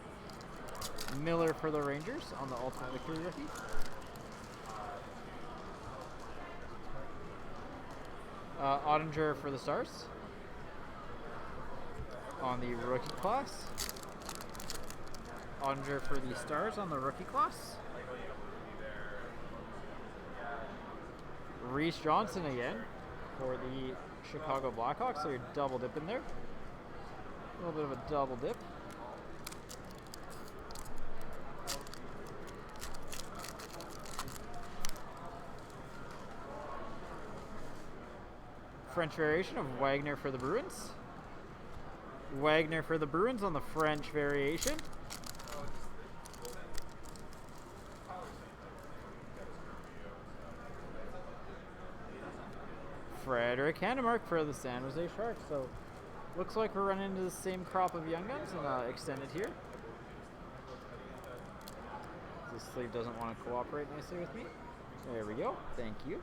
[SPEAKER 1] Miller for the Rangers on the Ultimate Victory Rookie. Ottinger for the Stars on the rookie class. Ottinger for the Stars on the rookie class. Reese Johnson again for the Chicago Blackhawks, so you're double dipping there. A little bit of a double dip. French variation of Wagner for the Bruins. Wagner for the Bruins on the French variation. Frederick Hannemark for the San Jose Sharks. So Looks like we're running into the same crop of Young Guns and extended here. This sleeve doesn't want to cooperate nicely with me. There we go. Thank you.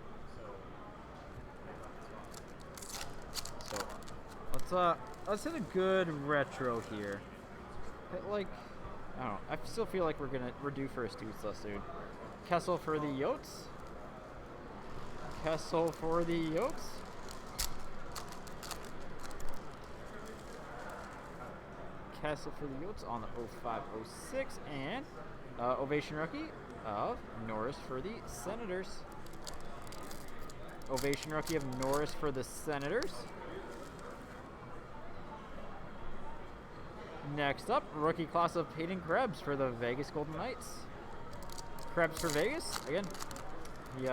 [SPEAKER 1] So let's hit a good retro here. Hit like, I don't know. I still feel like we're due for a Stutz soon. Kessel for the Yotes. Kessel for the Yotes. Kessel for the Yotes on the 0506, and Ovation rookie of Norris for the Senators. Ovation rookie of Norris for the Senators. Next up, rookie class of Peyton Krebs for the Vegas Golden Knights. Krebs for Vegas. Again, he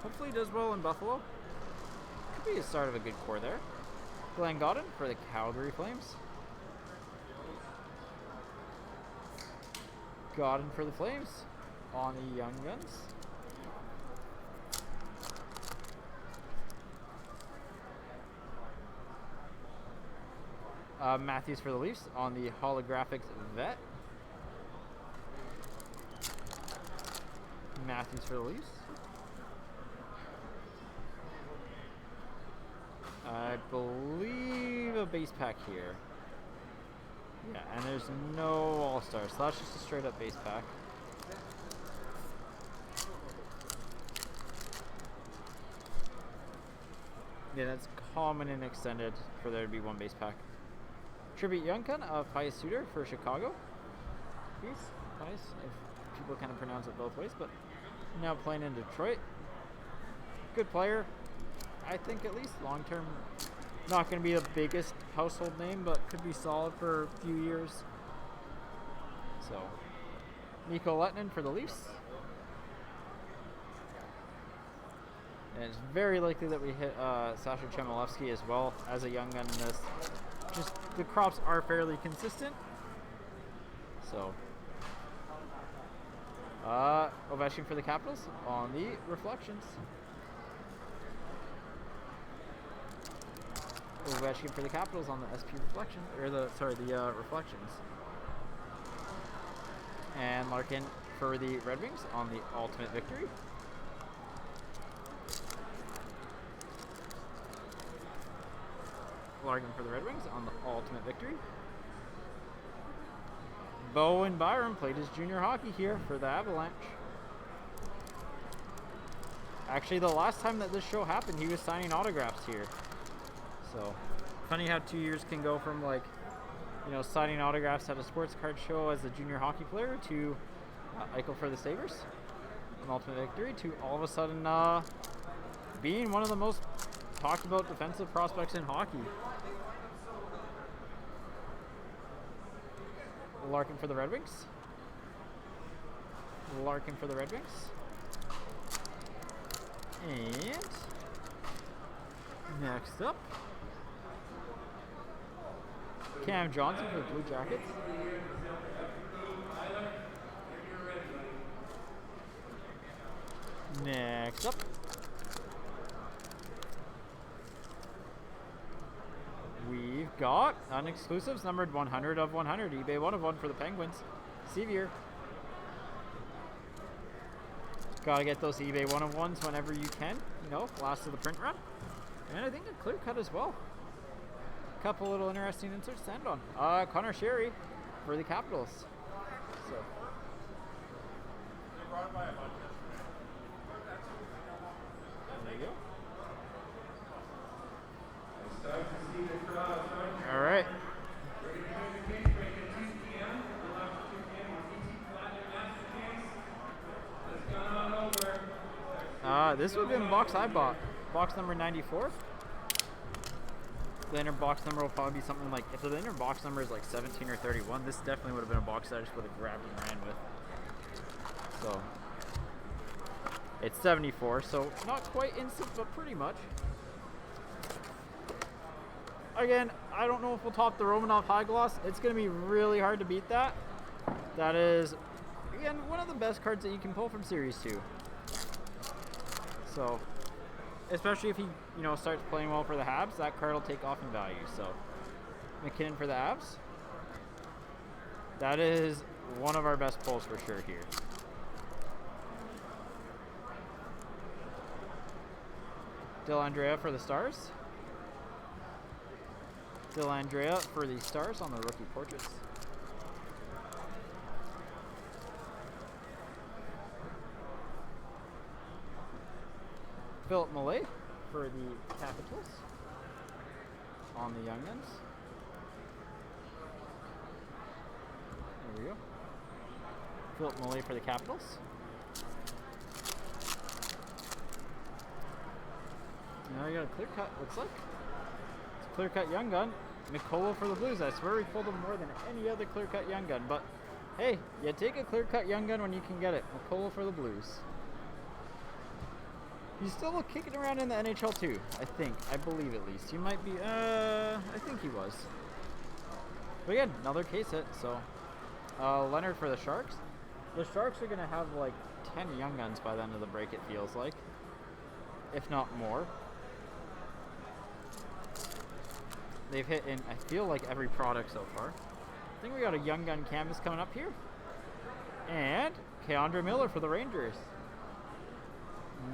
[SPEAKER 1] hopefully does well in Buffalo. Could be a start of a good core there. Glenn Godden for the Calgary Flames. Godden for the Flames on the Young Guns. Matthews for the Leafs on the holographic vet. Matthews for the Leafs. I believe a base pack here. Yeah, and there's no all-stars, so that's just a straight-up base pack. Yeah, that's common and extended for there to be one base pack. Tribute Young Gun of Pius Suter for Chicago. Pius, if people kind of pronounce it both ways, but now playing in Detroit. Good player, I think, at least long-term. Not going to be the biggest household name, but could be solid for a few years. So, Mikko Lehtinen for the Leafs. And it's very likely that we hit Sasha Chamilevsky as well as a Young Gun in this. Just the crops are fairly consistent. So, Ovechkin for the Capitals on the Reflections. Ovechkin for the Capitals on the SP Reflection, or the Reflections. And Larkin for the Red Wings on the Ultimate Victory. Larkin for the Red Wings on the Ultimate Victory. Bowen Byram played his junior hockey here for the Avalanche. Actually, the last time that this show happened, he was signing autographs here. So, funny how 2 years can go from, like, you know, signing autographs at a sports card show as a junior hockey player to Eichel for the Sabres, an Ultimate Victory, to all of a sudden being one of the most talked about defensive prospects in hockey. Larkin for the Red Wings. Larkin for the Red Wings. And next up, Cam Johnson for the Blue Jackets. Next up, we've got unexclusives numbered 100 of 100, eBay 1 of 1 for the Penguins. Sevier. Gotta get those eBay 1 of 1s whenever you can, you know, last of the print run. And I think a clear cut as well. Couple little interesting inserts to end on. Connor Sherry for the Capitals. So. There you go. All right. This would have been box I bought. Box number 94. The inner box number will probably be something like, if the inner box number is like 17 or 31, this definitely would have been a box that I just would have grabbed and ran with. So, it's 74, so not quite instant, but pretty much. Again, I don't know if we'll top the Romanov High Gloss. It's going to be really hard to beat that. That is, again, one of the best cards that you can pull from Series 2. So, especially if he, starts playing well for the Habs, that card will take off in value. So, McKinnon for the Habs. That is one of our best pulls for sure here. Dellandrea for the Stars. Dellandrea for the Stars on the rookie portraits. Philip Millais for the Capitals on the Young Guns. There we go. Philip Millais for the Capitals. Now we got a clear cut, looks like. It's a clear cut Young Gun. Nicola for the Blues. I swear we pulled him more than any other clear cut Young Gun, but hey, you take a clear cut Young Gun when you can get it. Nicola for the Blues. He's still kicking around in the NHL too, I think. I believe at least. He might be, I think he was. But again, another case hit, so. Leonard for the Sharks. The Sharks are going to have like 10 Young Guns by the end of the break, it feels like. If not more. They've hit in, I feel like, every product so far. I think we got a Young Gun canvas coming up here. And Keandre Miller for the Rangers.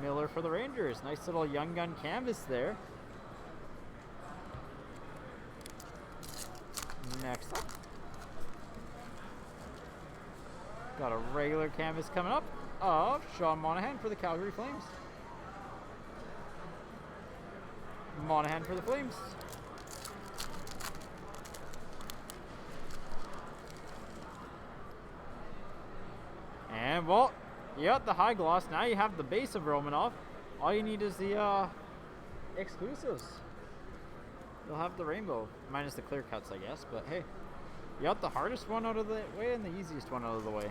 [SPEAKER 1] Miller for the Rangers. Nice little Young Gun canvas there. Next up. Got a regular canvas coming up of Sean Monahan for the Calgary Flames. Monahan for the Flames. And, well, you got the high gloss. Now you have the base of Romanov. All you need is the exclusives. You'll have the rainbow, minus the clear cuts, I guess. But hey, you got the hardest one out of the way and the easiest one out of the way.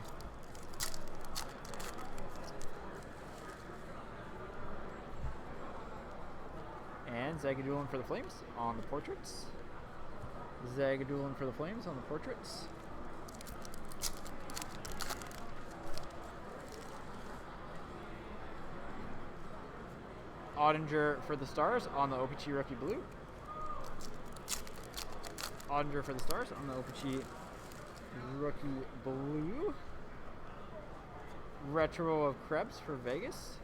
[SPEAKER 1] And Zagadulin for the Flames on the portraits. Zagadulin for the Flames on the portraits. Ottinger for the Stars on the OPG Rookie Blue. Ottinger for the Stars on the OPG Rookie Blue. Retro of Krebs for Vegas.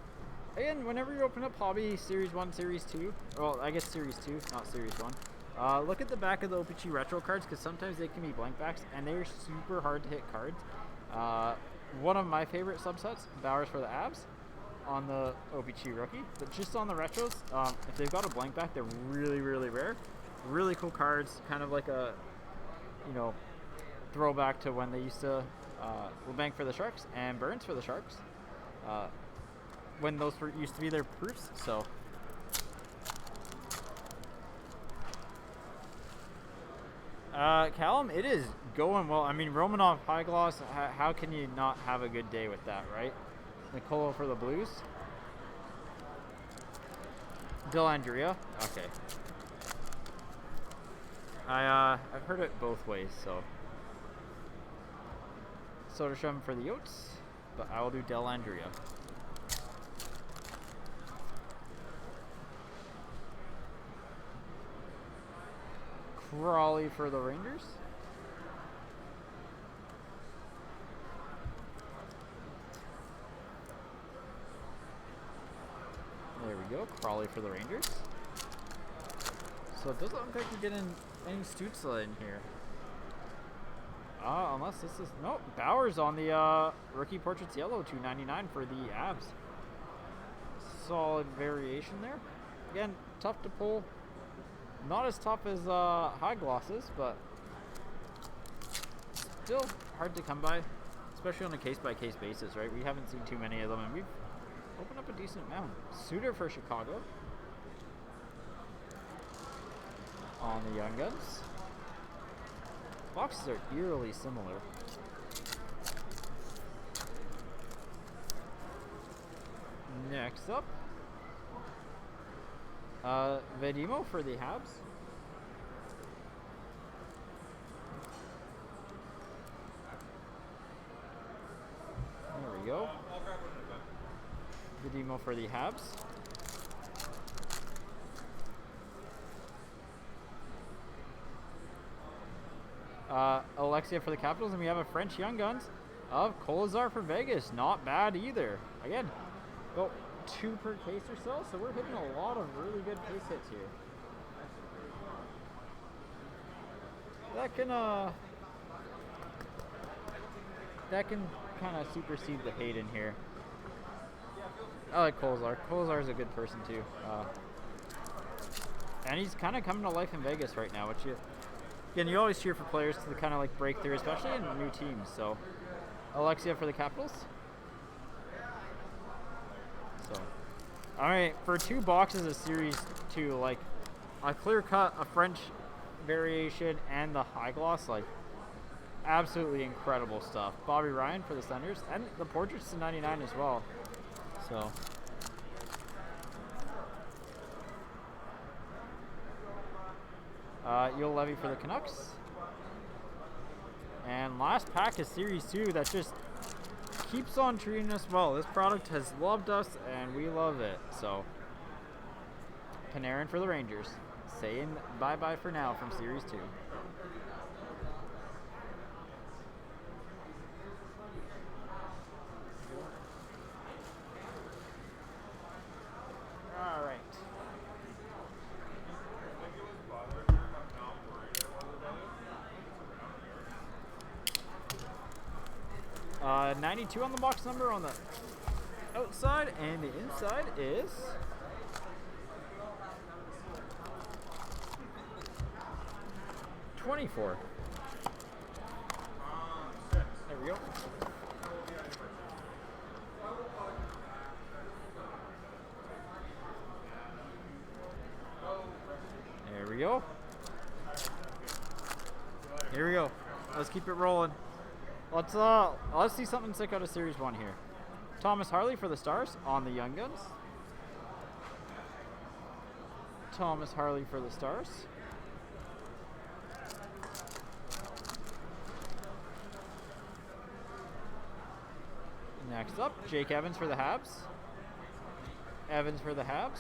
[SPEAKER 1] Again, whenever you open up Hobby Series 1, Series 2, well, I guess Series 2, not Series 1, look at the back of the OPG Retro cards, because sometimes they can be blank backs, and they're super hard to hit cards. One of my favorite subsets, Bowers for the Avs on the OPG Rookie, but just on the retros, if they've got a blank back, they're really, really rare. Really cool cards, kind of like a, throwback to when they used to, bank for the Sharks and Burns for the Sharks. When those used to be their proofs, so. Callum, it is going well. I mean, Romanov high gloss, how can you not have a good day with that, right? Nicola for the Blues. Dellandrea, okay. I've heard it both ways, so. Soderstrom for the Yotes, but I will do Dellandrea. Crawley for the Rangers. There we go, Crawley for the Rangers. So it doesn't look like you're getting any Stützle in here. Unless this is, nope, Bowers on the Rookie Portraits Yellow, $2.99 for the Avs. Solid variation there. Again, tough to pull. Not as tough as high glosses, but still hard to come by, especially on a case-by-case basis, right? We haven't seen too many of them, and we've opened up a decent amount. Suter for Chicago on the Young Guns. Boxes are eerily similar. Next up, Vedimo for the Habs. There we go. Vedimo for the Habs. Alexia for the Capitals, and we have a French Young Guns of Kolazar for Vegas. Not bad either. Again, about 2 per case or so we're hitting a lot of really good case hits here. That can kind of supersede the Hayden here. I like Kolazar. Kolazar is a good person too. And he's kind of coming to life in Vegas right now, which you always cheer for players to kind of like break through, especially in new teams. So, Alexia for the Capitals. So, all right, for 2 boxes of Series 2, like a clear cut, a French variation, and the high gloss, like absolutely incredible stuff. Bobby Ryan for the Senators, and the portraits to 99 as well. So. You'll Levy for the Canucks. And last pack is Series 2 that just keeps on treating us well. This product has loved us and we love it. So, Panarin for the Rangers. Saying bye-bye for now from Series 2. All right. 92 on the box number on the outside, and the inside is $24. There we go. There we go. Here we go. Let's keep it rolling. Let's see something sick out of Series 1 here. Thomas Harley for the Stars on the Young Guns. Thomas Harley for the Stars. Next up, Jake Evans for the Habs. Evans for the Habs.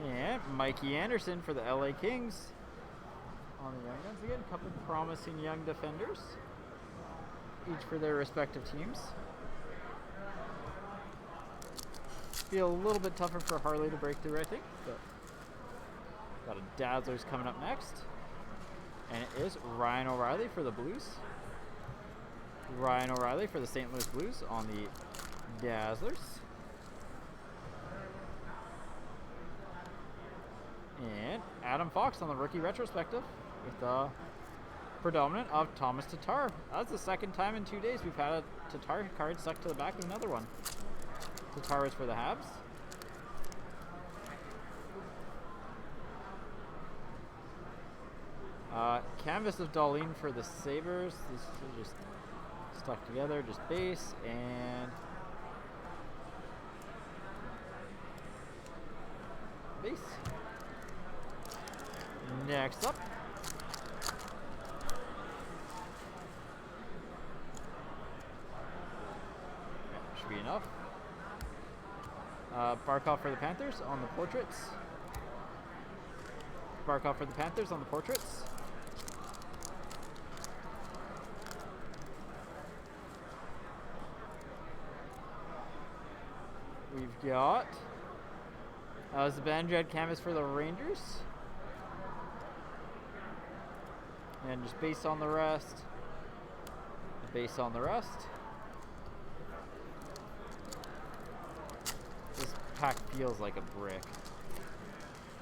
[SPEAKER 1] And Mikey Anderson for the LA Kings on the Young Guns. Again, a couple promising young defenders, each for their respective teams. Be a little bit tougher for Harley to break through, I think. But got a Dazzlers coming up next. And it is Ryan O'Reilly for the Blues. Ryan O'Reilly for the St. Louis Blues on the Dazzlers. And Adam Fox on the rookie retrospective with the predominant of Thomas Tatar. That's the second time in 2 days we've had a Tatar card stuck to the back of another one. Tatar is for the Habs. Canvas of Darlene for the Sabres. This is just stuck together, just base and base. Next up, should be enough. Barkov for the Panthers on the portraits. Barkov for the Panthers on the portraits. We've got Zibanejad canvas for the Rangers. And just base on the rest. Base on the rest. This pack feels like a brick.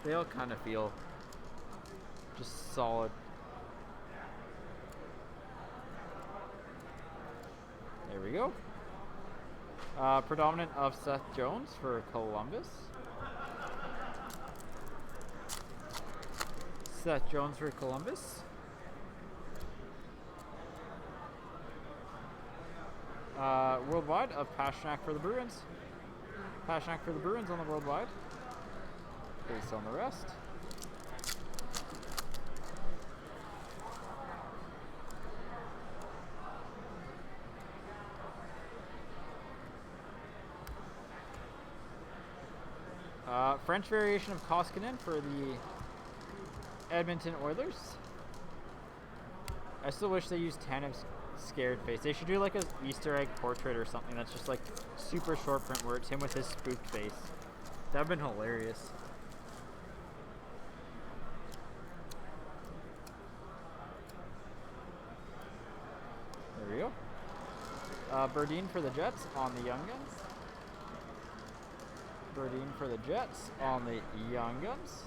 [SPEAKER 1] They all kind of feel just solid. There we go. Predominant of Seth Jones for Columbus. Seth Jones for Columbus. Worldwide of Pasternak for the Bruins. Pasternak for the Bruins on the worldwide. Based on the rest. French variation of Koskinen for the Edmonton Oilers. I still wish they used Tanev's scared face. They should do like a Easter egg portrait or something that's just like super short print where it's him with his spooked face. That'd been hilarious. There we go. Berdine for the Jets on the Young Guns. Berdine for the Jets on the Young Guns.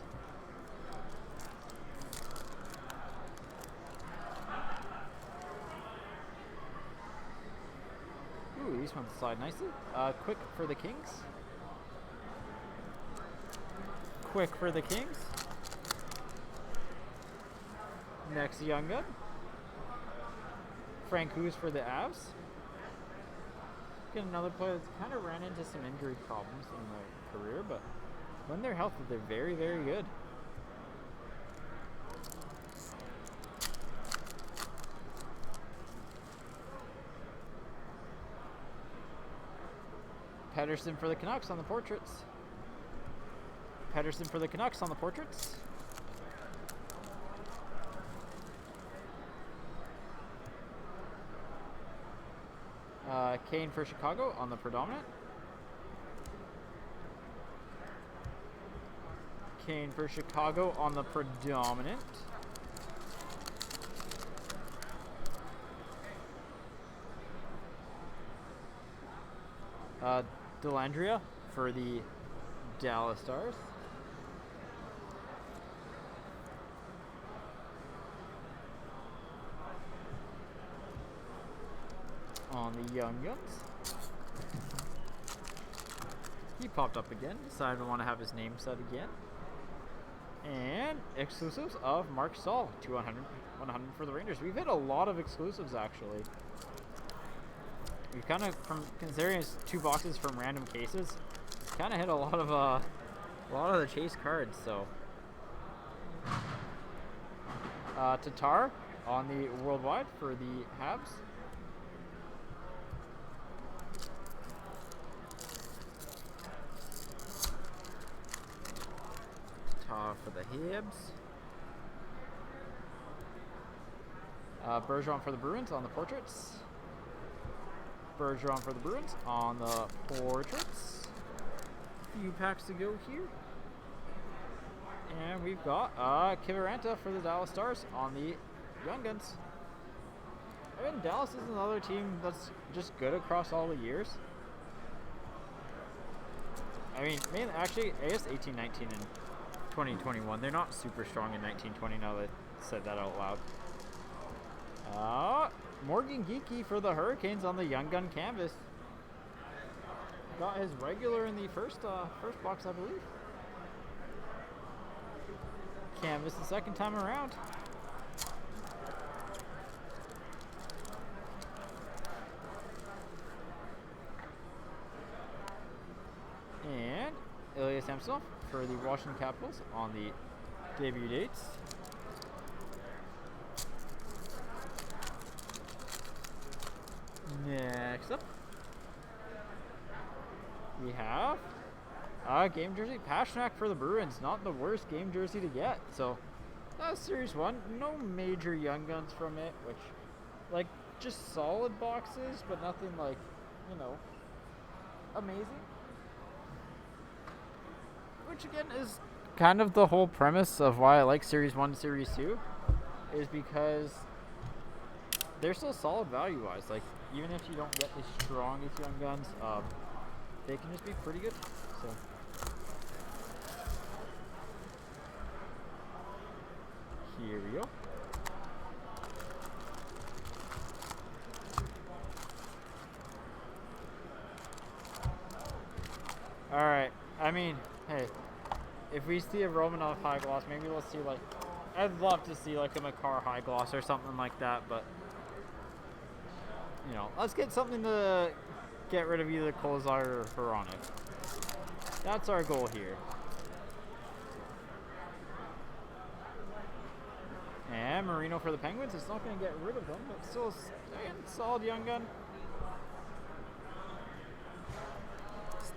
[SPEAKER 1] Ooh, these ones slide nicely. Quick for the Kings. Quick for the Kings. Next Young Gun. Frank Hughes for the Avs. Get another player that's kind of ran into some injury problems in their career, but when they're healthy, they're very, very good. Pedersen for the Canucks on the portraits. Pedersen for the Canucks on the portraits. Kane for Chicago on the predominant. Kane for Chicago on the predominant. Delandria for the Dallas Stars. On the Young Guns. He popped up again, decided to want to have his name said again. And exclusives of Mark Stahl, 200, 100 for the Rangers. We've hit a lot of exclusives actually. We've kind of, from considering it's 2 boxes from random cases, kind of hit a lot of the chase cards. So, Tatar on the Worldwide for the Habs. Tatar for the Habs. Bergeron for the Bruins on the portraits. Bergeron for the Bruins on the portraits. Few packs to go here. And we've got Kiviranta for the Dallas Stars on the Young Guns. I mean, Dallas is another team that's just good across all the years. I mean, mainly, actually, I guess 18, 19, and 2021. They're not super strong in 1920 now that I said that out loud. Morgan Geekie for the Hurricanes on the Young Gun canvas. Got his regular in the first box, I believe. Canvas the second time around. And Ilya Samsonov for the Washington Capitals on the debut dates. Next up, we have game jersey Pastrnak for the Bruins. Not the worst game jersey to get. So Series 1, no major Young Guns from it, which, like, just solid boxes, but nothing like, you know, amazing. Which again is kind of the whole premise of why I like Series 1 to Series 2, is because they're still solid value-wise. Like, even if you don't get the strongest Young Guns, they can just be pretty good. So, here we go. All right. I mean, hey, if we see a Romanov high gloss, maybe let's see, like, I'd love to see like a Makar high gloss or something like that, but you know, let's get something to get rid of either Kolzar or Hronek. That's our goal here. And Marino for the Penguins. It's not going to get rid of them, but still a solid Young Gun.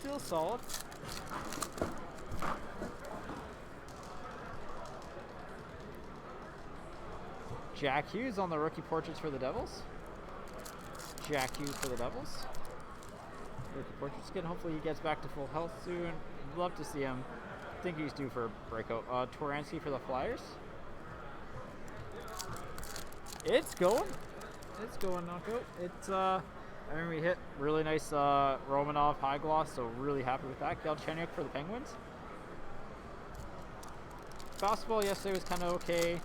[SPEAKER 1] Still solid. Jack Hughes on the rookie portraits for the Devils. Jack Hughes for the Devils. Rookie portraits again. Hopefully he gets back to full health soon. Love to see him. I think he's due for a breakout. Toransky for the Flyers. It's going. It's going knockout. It's I mean, we hit really nice Romanov high gloss, so really happy with that. Galchenyuk for the Penguins. Fastball yesterday was kind of okay.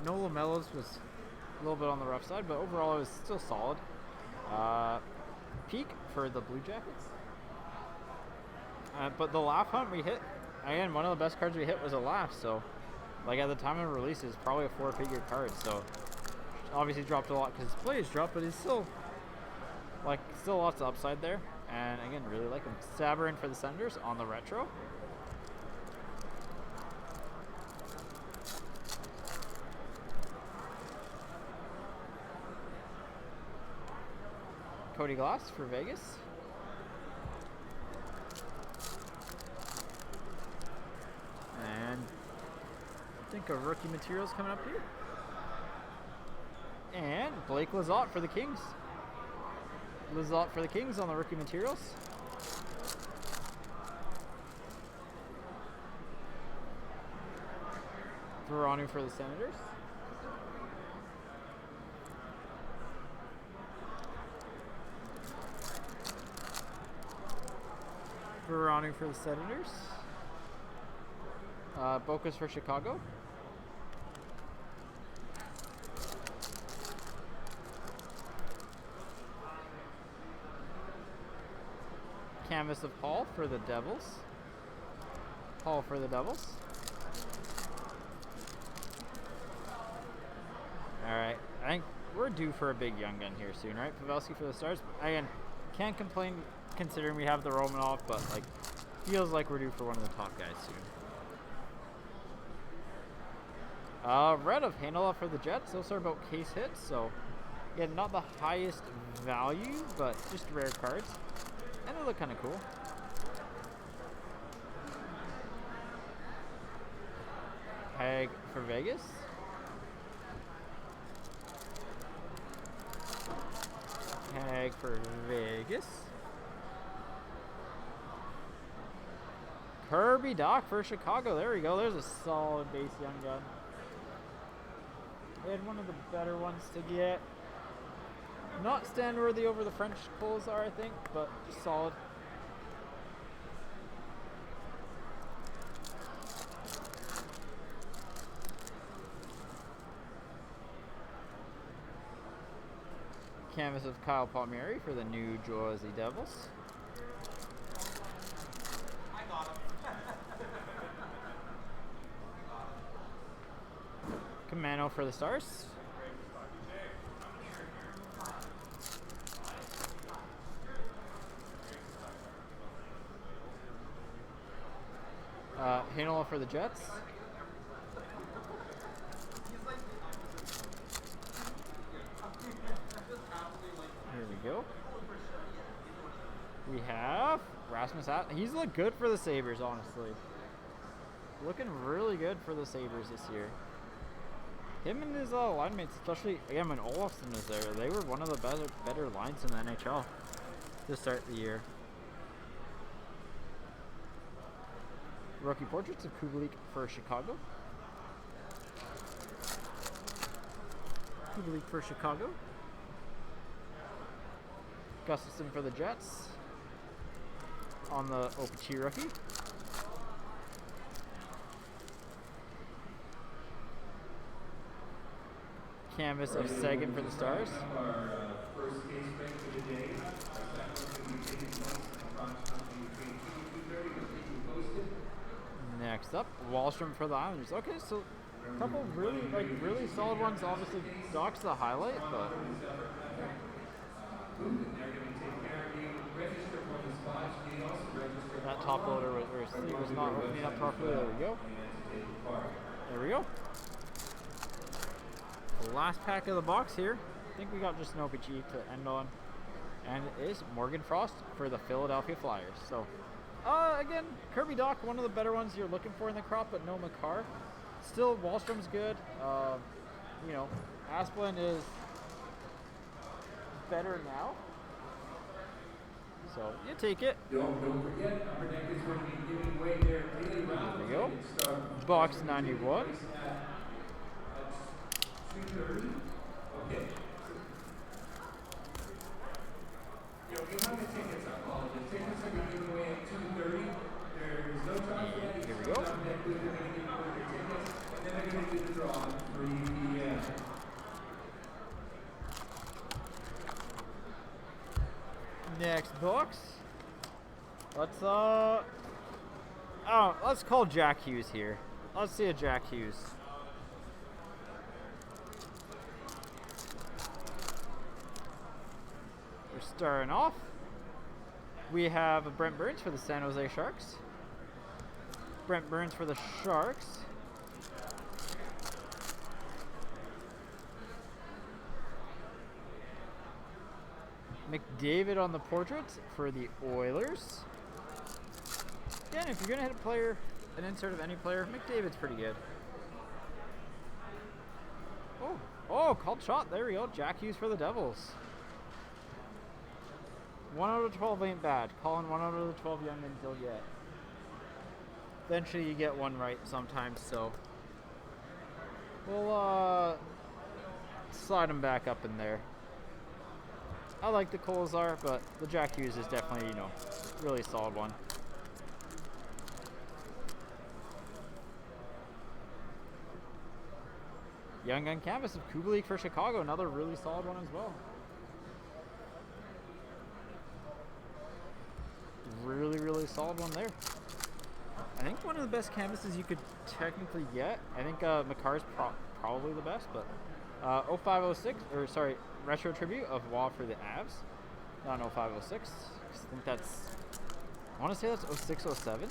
[SPEAKER 1] No Lamellos was a little bit on the rough side, but overall it was still solid. Peak for the Blue Jackets. But the laugh hunt we hit, again, one of the best cards we hit was a laugh, so like at the time of release it's probably a 4-figure card, so obviously dropped a lot because his play has dropped, but he's still lots of upside there, and again, really like him. Saverin for the Senators on the retro. Cody Glass for Vegas. And I think a rookie materials coming up here. And Blake Lizotte for the Kings. Lizotte for the Kings on the rookie materials. Veronu for the Senators. Veronu for the Senators. Bocas for Chicago. Canvas of Paul for the Devils. Paul for the Devils. Alright, I think we're due for a big young gun here soon, right? Pavelski for the Stars. Again, can't complain considering we have the Romanov, but like feels like we're due for one of the top guys soon. Red of Handela for the Jets. Those are about case hits, so yeah, not the highest value, but just rare cards. And they look kind of cool. Hag for Vegas. Hag for Vegas. Kirby Doc for Chicago. There we go. There's a solid base young gun. We had one of the better ones to get. Not stand worthy over the French Coles are, I think, but just solid. Canvas of Kyle Palmieri for the New Jersey Devils.
[SPEAKER 3] I got him.
[SPEAKER 1] Camano for the Stars. Hanola for the Jets. Here we go. We have Rasmus At. He's looked good for the Sabres, honestly. Looking really good for the Sabres this year. Him and his line mates, especially again when Olofsson was there, they were one of the better lines in the NHL to start the year. Rookie portraits of Kubalik for Chicago. Kubalik for Chicago. Gustafson for the Jets. On the OPG rookie. Canvas of Sagan for the Stars. Next up, Wallstrom for the Islanders. Okay, so a couple really solid ones. Obviously, Doc's the highlight, but that top loader was not opening up properly. There we go. There we go. The last pack of the box here. I think we got just an OPG to end on, and it is Morgan Frost for the Philadelphia Flyers. So Again, Kirby Doc, one of the better ones you're looking for in the crop, but no Makar. Still, Wallstrom's good. You know, Asplin is better now. So, you take it.
[SPEAKER 2] Don't forget, Upper Deck is going to be giving away their daily round.
[SPEAKER 1] There we go. Box 91.
[SPEAKER 2] At 2:30. Okay. You'll have the tickets, I apologize. The tickets are being given away at 2:30. There's no time for that.
[SPEAKER 1] Here we go.
[SPEAKER 2] Upper Deck booth, they're going to give away their tickets, and then they're going to do the draw at 3 p.m.
[SPEAKER 1] Next box. Let's call Jack Hughes here. Let's see a Jack Hughes. We're starting off. We have a Brent Burns for the San Jose Sharks. Brent Burns for the Sharks. McDavid on the portrait for the Oilers. Again, if you're going to hit a player, an insert of any player, McDavid's pretty good. Oh, called shot. There we go. Jack Hughes for the Devils. 1 out of 12 ain't bad. Calling 1 out of the 12 youngins you'll get. Eventually you get one right sometimes, so we'll slide him back up in there. I like the Kolazar, but the Jack Hughes is definitely, you know, really solid one. Young Gun Canvas of Kubalik for Chicago, another really solid one as well. Really, really solid one there. I think one of the best canvases you could technically get. I think Makar's probably the best, but 0506, or sorry, Retro Tribute of Waugh for the Avs. Not 0506. I think that's, I want to say that's 0607.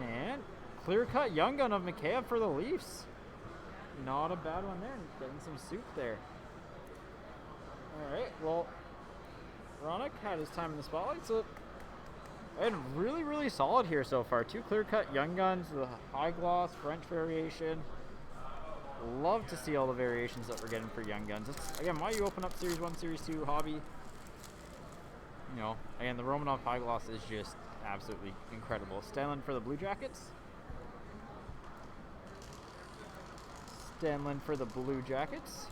[SPEAKER 1] And clear cut Young Gun of Mikheyev for the Leafs. Not a bad one there. Getting some soup there. Alright, well, Ronak had his time in the spotlight, so and really, really solid here so far. 2 clear cut Young Guns, the high gloss French variation. Love to see all the variations that we're getting for Young Guns. That's, again, why you open up Series 1, Series 2 hobby. You know, again, the Romanov high gloss is just absolutely incredible. Stanlin for the Blue Jackets. Stanlin for the Blue Jackets.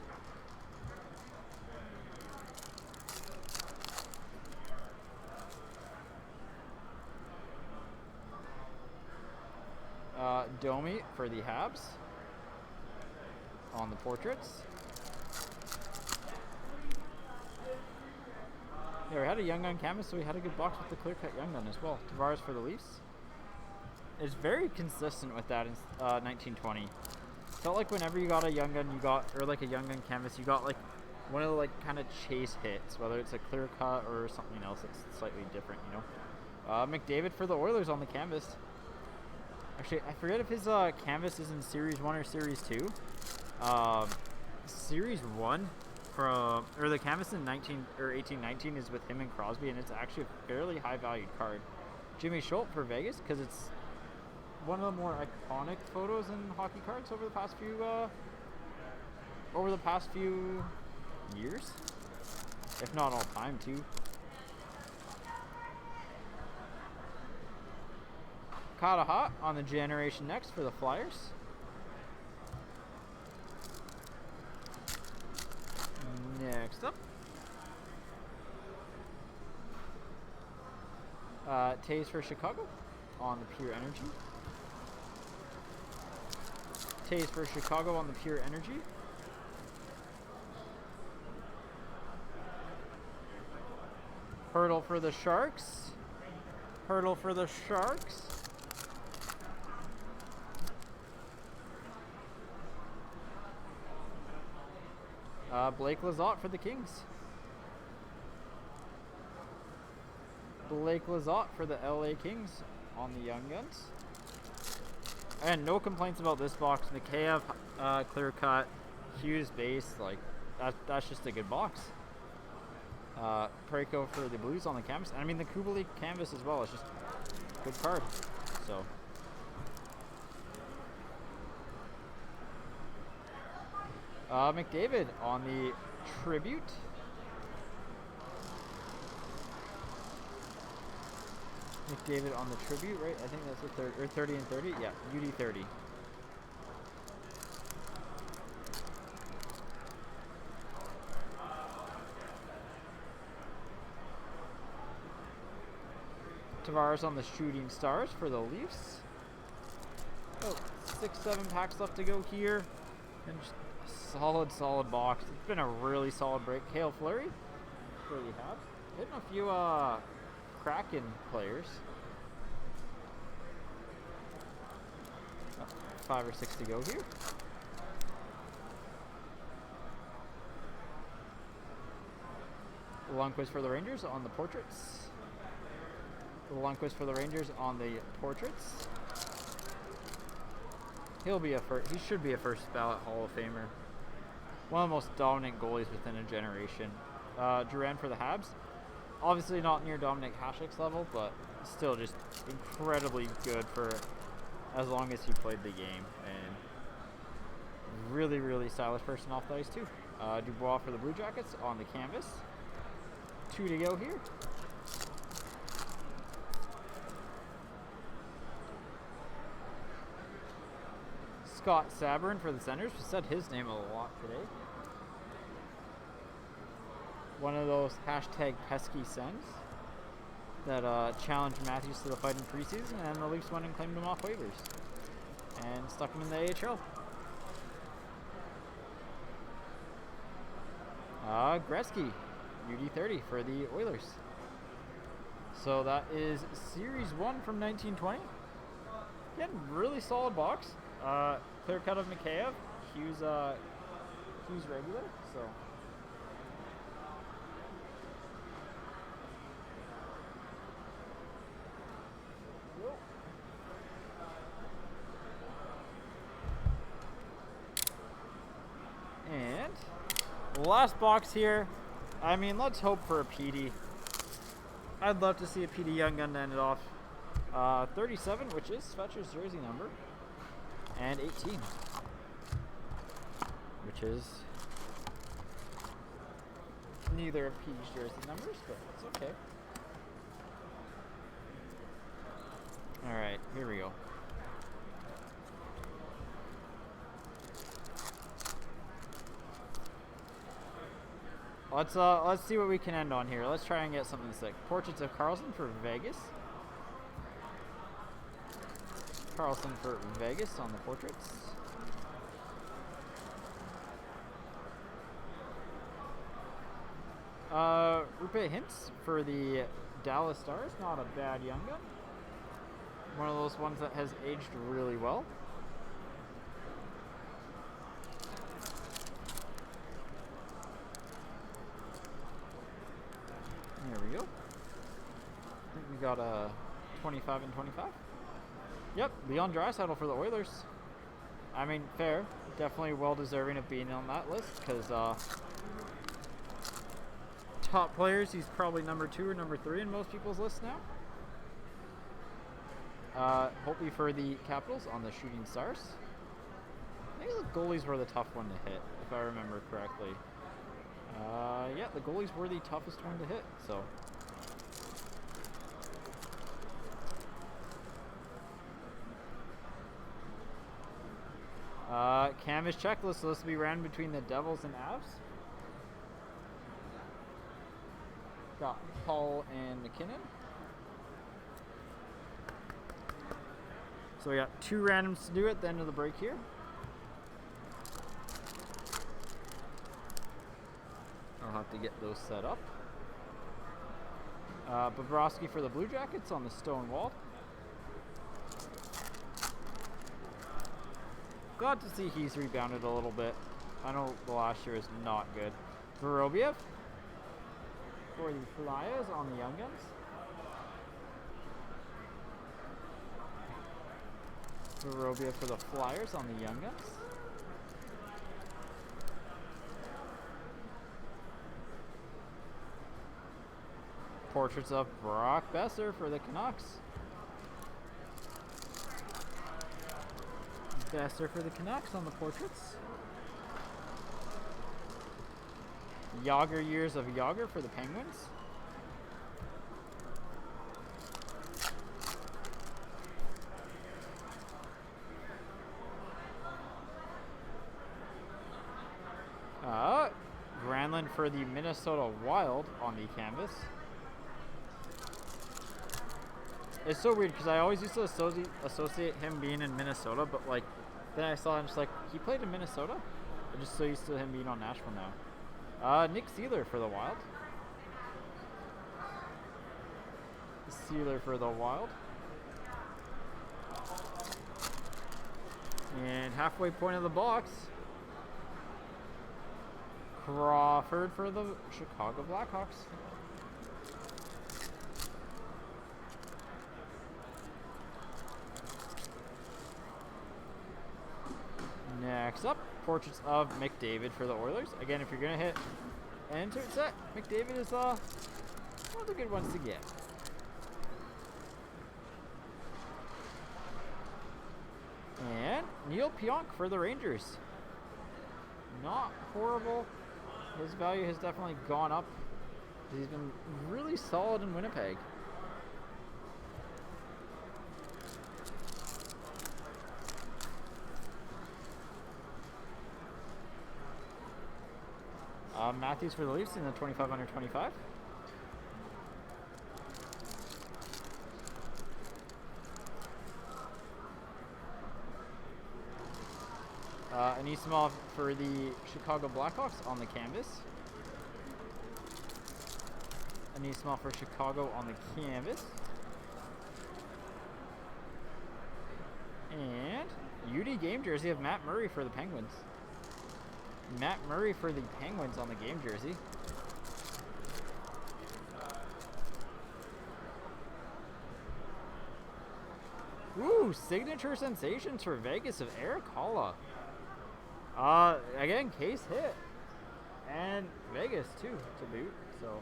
[SPEAKER 1] Domi for the Habs on the portraits. Yeah, we had a Young Gun canvas, so we had a good box with the clear cut Young Gun as well. Tavares for the Leafs. It's very consistent with that in 1920. Felt like whenever you got a Young Gun, you got, or like a Young Gun canvas, you got like one of the like kind of chase hits, whether it's a clear cut or something else that's slightly different, you know. McDavid for the Oilers on the canvas. Actually, I forget if his canvas is in Series 1 or Series 2. Series 1 from, or the canvas in 1819 is with him and Crosby, and it's actually a fairly high valued card. Jimmy Schultz for Vegas, because it's one of the more iconic photos in hockey cards over the past few years, if not all time too. Kata Hot on the Generation Next for the Flyers. Next up, Taze for Chicago on the Pure Energy. Taze for Chicago on the Pure Energy. Hurdle for the Sharks. Hurdle for the Sharks. Blake Lizotte for the Kings. Blake Lizotte for the LA Kings on the Young Guns. And no complaints about this box. Mikheyev, clear cut, Hughes base, like that's just a good box. Parayko for the Blues on the canvas. And I mean, the Kubalik canvas as well is just a good card. So. McDavid on the Tribute. McDavid on the Tribute, right? I think that's a 30 and 30. Yeah, UD 30. Tavares on the Shooting Stars for the Leafs. Oh, 6-7 packs left to go here. And just a solid box. It's been a really solid break. Cale Fleury for the Habs. Hitting a few Kraken players. 5 or 6 to go here. Lundqvist for the Rangers on the portraits. Lundqvist for the Rangers on the portraits. He should be a first ballot Hall of Famer. One of the most dominant goalies within a generation. Duran for the Habs. Obviously not near Dominic Hasek's level, but still just incredibly good for as long as he played the game. And really, really stylish person off the ice too. Dubois for the Blue Jackets on the canvas. 2 to go here. Scott Saverin for the Senators. We said his name a lot today. One of those hashtag pesky Sens that challenged Matthews to the fight in preseason, and the Leafs went and claimed him off waivers and stuck him in the AHL. Gretzky, UD30 for the Oilers. So that is Series 1 from 1920. Again, really solid box. Clear cut of Mikheyev. Hughes regular. So. And last box here. I mean, let's hope for a PD. I'd love to see a PD Young Gun to end it off. 37, which is Fetcher's jersey number, and 18, which is neither of P's jersey numbers, but it's okay. All right, here we go. Let's see what we can end on here. Let's try and get something sick. Portraits of Carlson for Vegas. Carlson for Vegas on the portraits. Rupe Hintz for the Dallas Stars. Not a bad young gun. One of those ones that has aged really well. There we go. I think we got a 25 and 25. Yep, Leon Draisaitl for the Oilers. I mean, fair. Definitely well deserving of being on that list because top players, he's probably number 2 or number 3 in most people's lists now. Hopefully for the Capitals on the Shooting Stars. Maybe the goalies were the tough one to hit, if I remember correctly. Yeah, the goalies were the toughest one to hit, so. Canvas checklist, so this will be ran between the Devils and Avs. Got Paul and McKinnon. So we got 2 randoms to do at the end of the break here. I'll have to get those set up. Bobrovsky for the Blue Jackets on the stone wall. Glad to see he's rebounded a little bit. I know the last year was not good. Vorobiev for the Flyers on the Young Guns. Vorobiev for the Flyers on the Young Guns. Portraits of Brock Besser for the Canucks. Besser for the Canucks on the portraits. Yager years of Yager for the Penguins. Granlund for the Minnesota Wild on the canvas. It's so weird because I always used to associate him being in Minnesota, but like then I saw him just like he played in Minnesota. I'm just so used to him being on Nashville now. Nick Seeler for the Wild. Seeler for the Wild. And halfway point of the box. Crawford for the Chicago Blackhawks. Next up, portraits of McDavid for the Oilers. Again, if you're going to hit an insert set, McDavid is one of the good ones to get. And Neil Pionk for the Rangers. Not horrible. His value has definitely gone up. He's been really solid in Winnipeg. Matthews for the Leafs in the 25 under 25. Anisimov for the Chicago Blackhawks on the canvas. Anisimov for Chicago on the canvas. And UD game jersey of Matt Murray for the Penguins. Matt Murray for the Penguins on the game jersey. Ooh, signature sensations for Vegas of Eric Holla. Again, case hit. And Vegas too, to boot. So,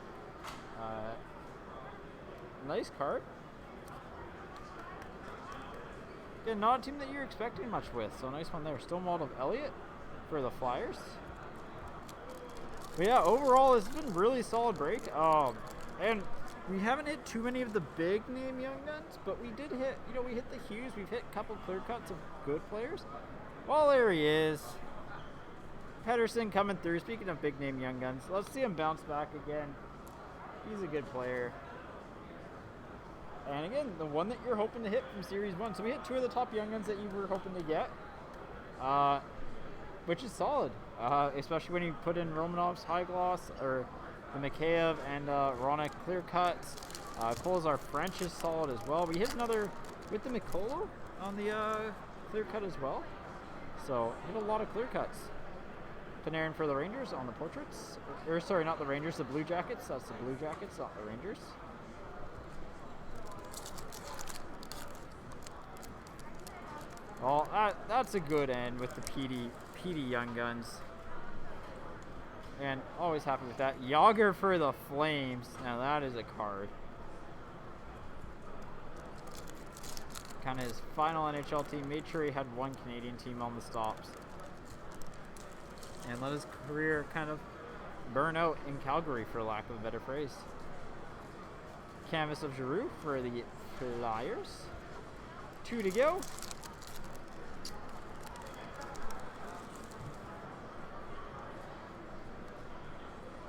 [SPEAKER 1] nice card. Again, not a team that you're expecting much with, so nice one there. Stonewall of Elliott for the Flyers. But yeah, overall, it's been really solid break. And we haven't hit too many of the big name young guns, but we did hit, we hit the Hughes. We've hit a couple clear cuts of good players. Well, there he is. Pedersen coming through. Speaking of big name young guns, let's see him bounce back again. He's a good player. And again, the one that you're hoping to hit from Series 1. So we hit two of the top young guns that you were hoping to get, which is solid, especially when you put in Romanov's high gloss or the Mikheyev and Ronick clear cuts. Kolzar French is solid as well. We hit another with the Mikolo on the clear cut as well. So hit a lot of clear cuts. Panarin for the Rangers on the portraits. Or sorry, not the Rangers, the Blue Jackets. That's the Blue Jackets, not the Rangers. Well, that's a good end with the PD Young Guns. And always happy with that. Yager for the Flames. Now that is a card. Kind of his final NHL team. Made sure he had one Canadian team on the stops. And let his career kind of burn out in Calgary, for lack of a better phrase. Canvas of Giroux for the Flyers. 2 to go.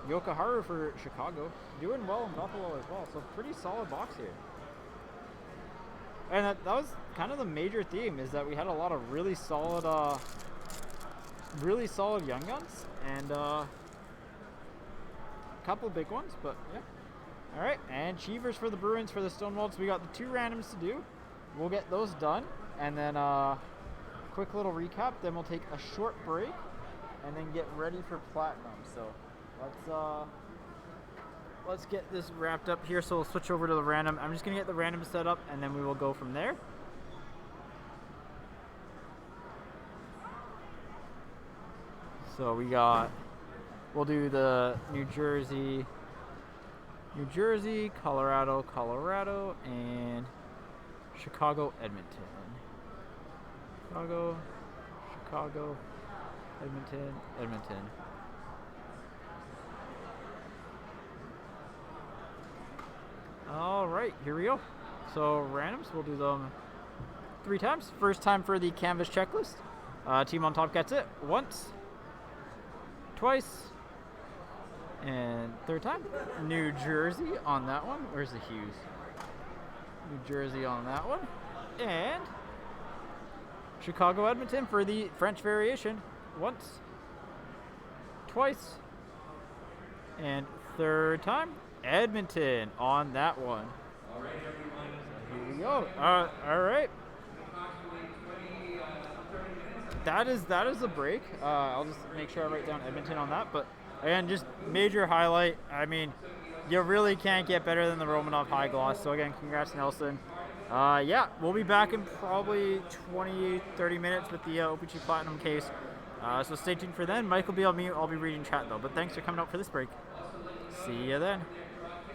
[SPEAKER 1] Yokoharu for Chicago. Doing well in Buffalo as well. So pretty solid box here. And that was kind of the major theme, is that we had a lot of really solid young guns and a couple big ones, but yeah. All right, and Cheevers for the Bruins for the Stonewalls. We got the 2 randoms to do. We'll get those done, and then quick little recap. Then we'll take a short break, and then get ready for Platinum. So let's get this wrapped up here. So we'll switch over to the random. I'm just gonna get the random set up, and then we will go from there. So we'll do the New Jersey New Jersey, Colorado, Colorado, and Chicago, Edmonton. Chicago, Chicago, Edmonton, Edmonton. All right, here we go. So randoms, we'll do them 3 times. First time for the canvas checklist. Team on top gets it once, twice, and 3rd time. New Jersey on that one. Where's the Hughes? New Jersey on that one. And Chicago, Edmonton for the French variation. Once, twice, and 3rd time. Edmonton on that one.
[SPEAKER 2] All right, everyone.
[SPEAKER 1] Here we go. All right. That is the break. I'll just make sure I write down Edmonton on that. But again, just major highlight. I mean, you really can't get better than the Romanov high gloss. So again, congrats, Nelson. Yeah, we'll be back in probably 20-30 minutes with the OPG Platinum case. So stay tuned for then. Mike will be on mute. I'll be reading chat though. But thanks for coming out for this break. See you then.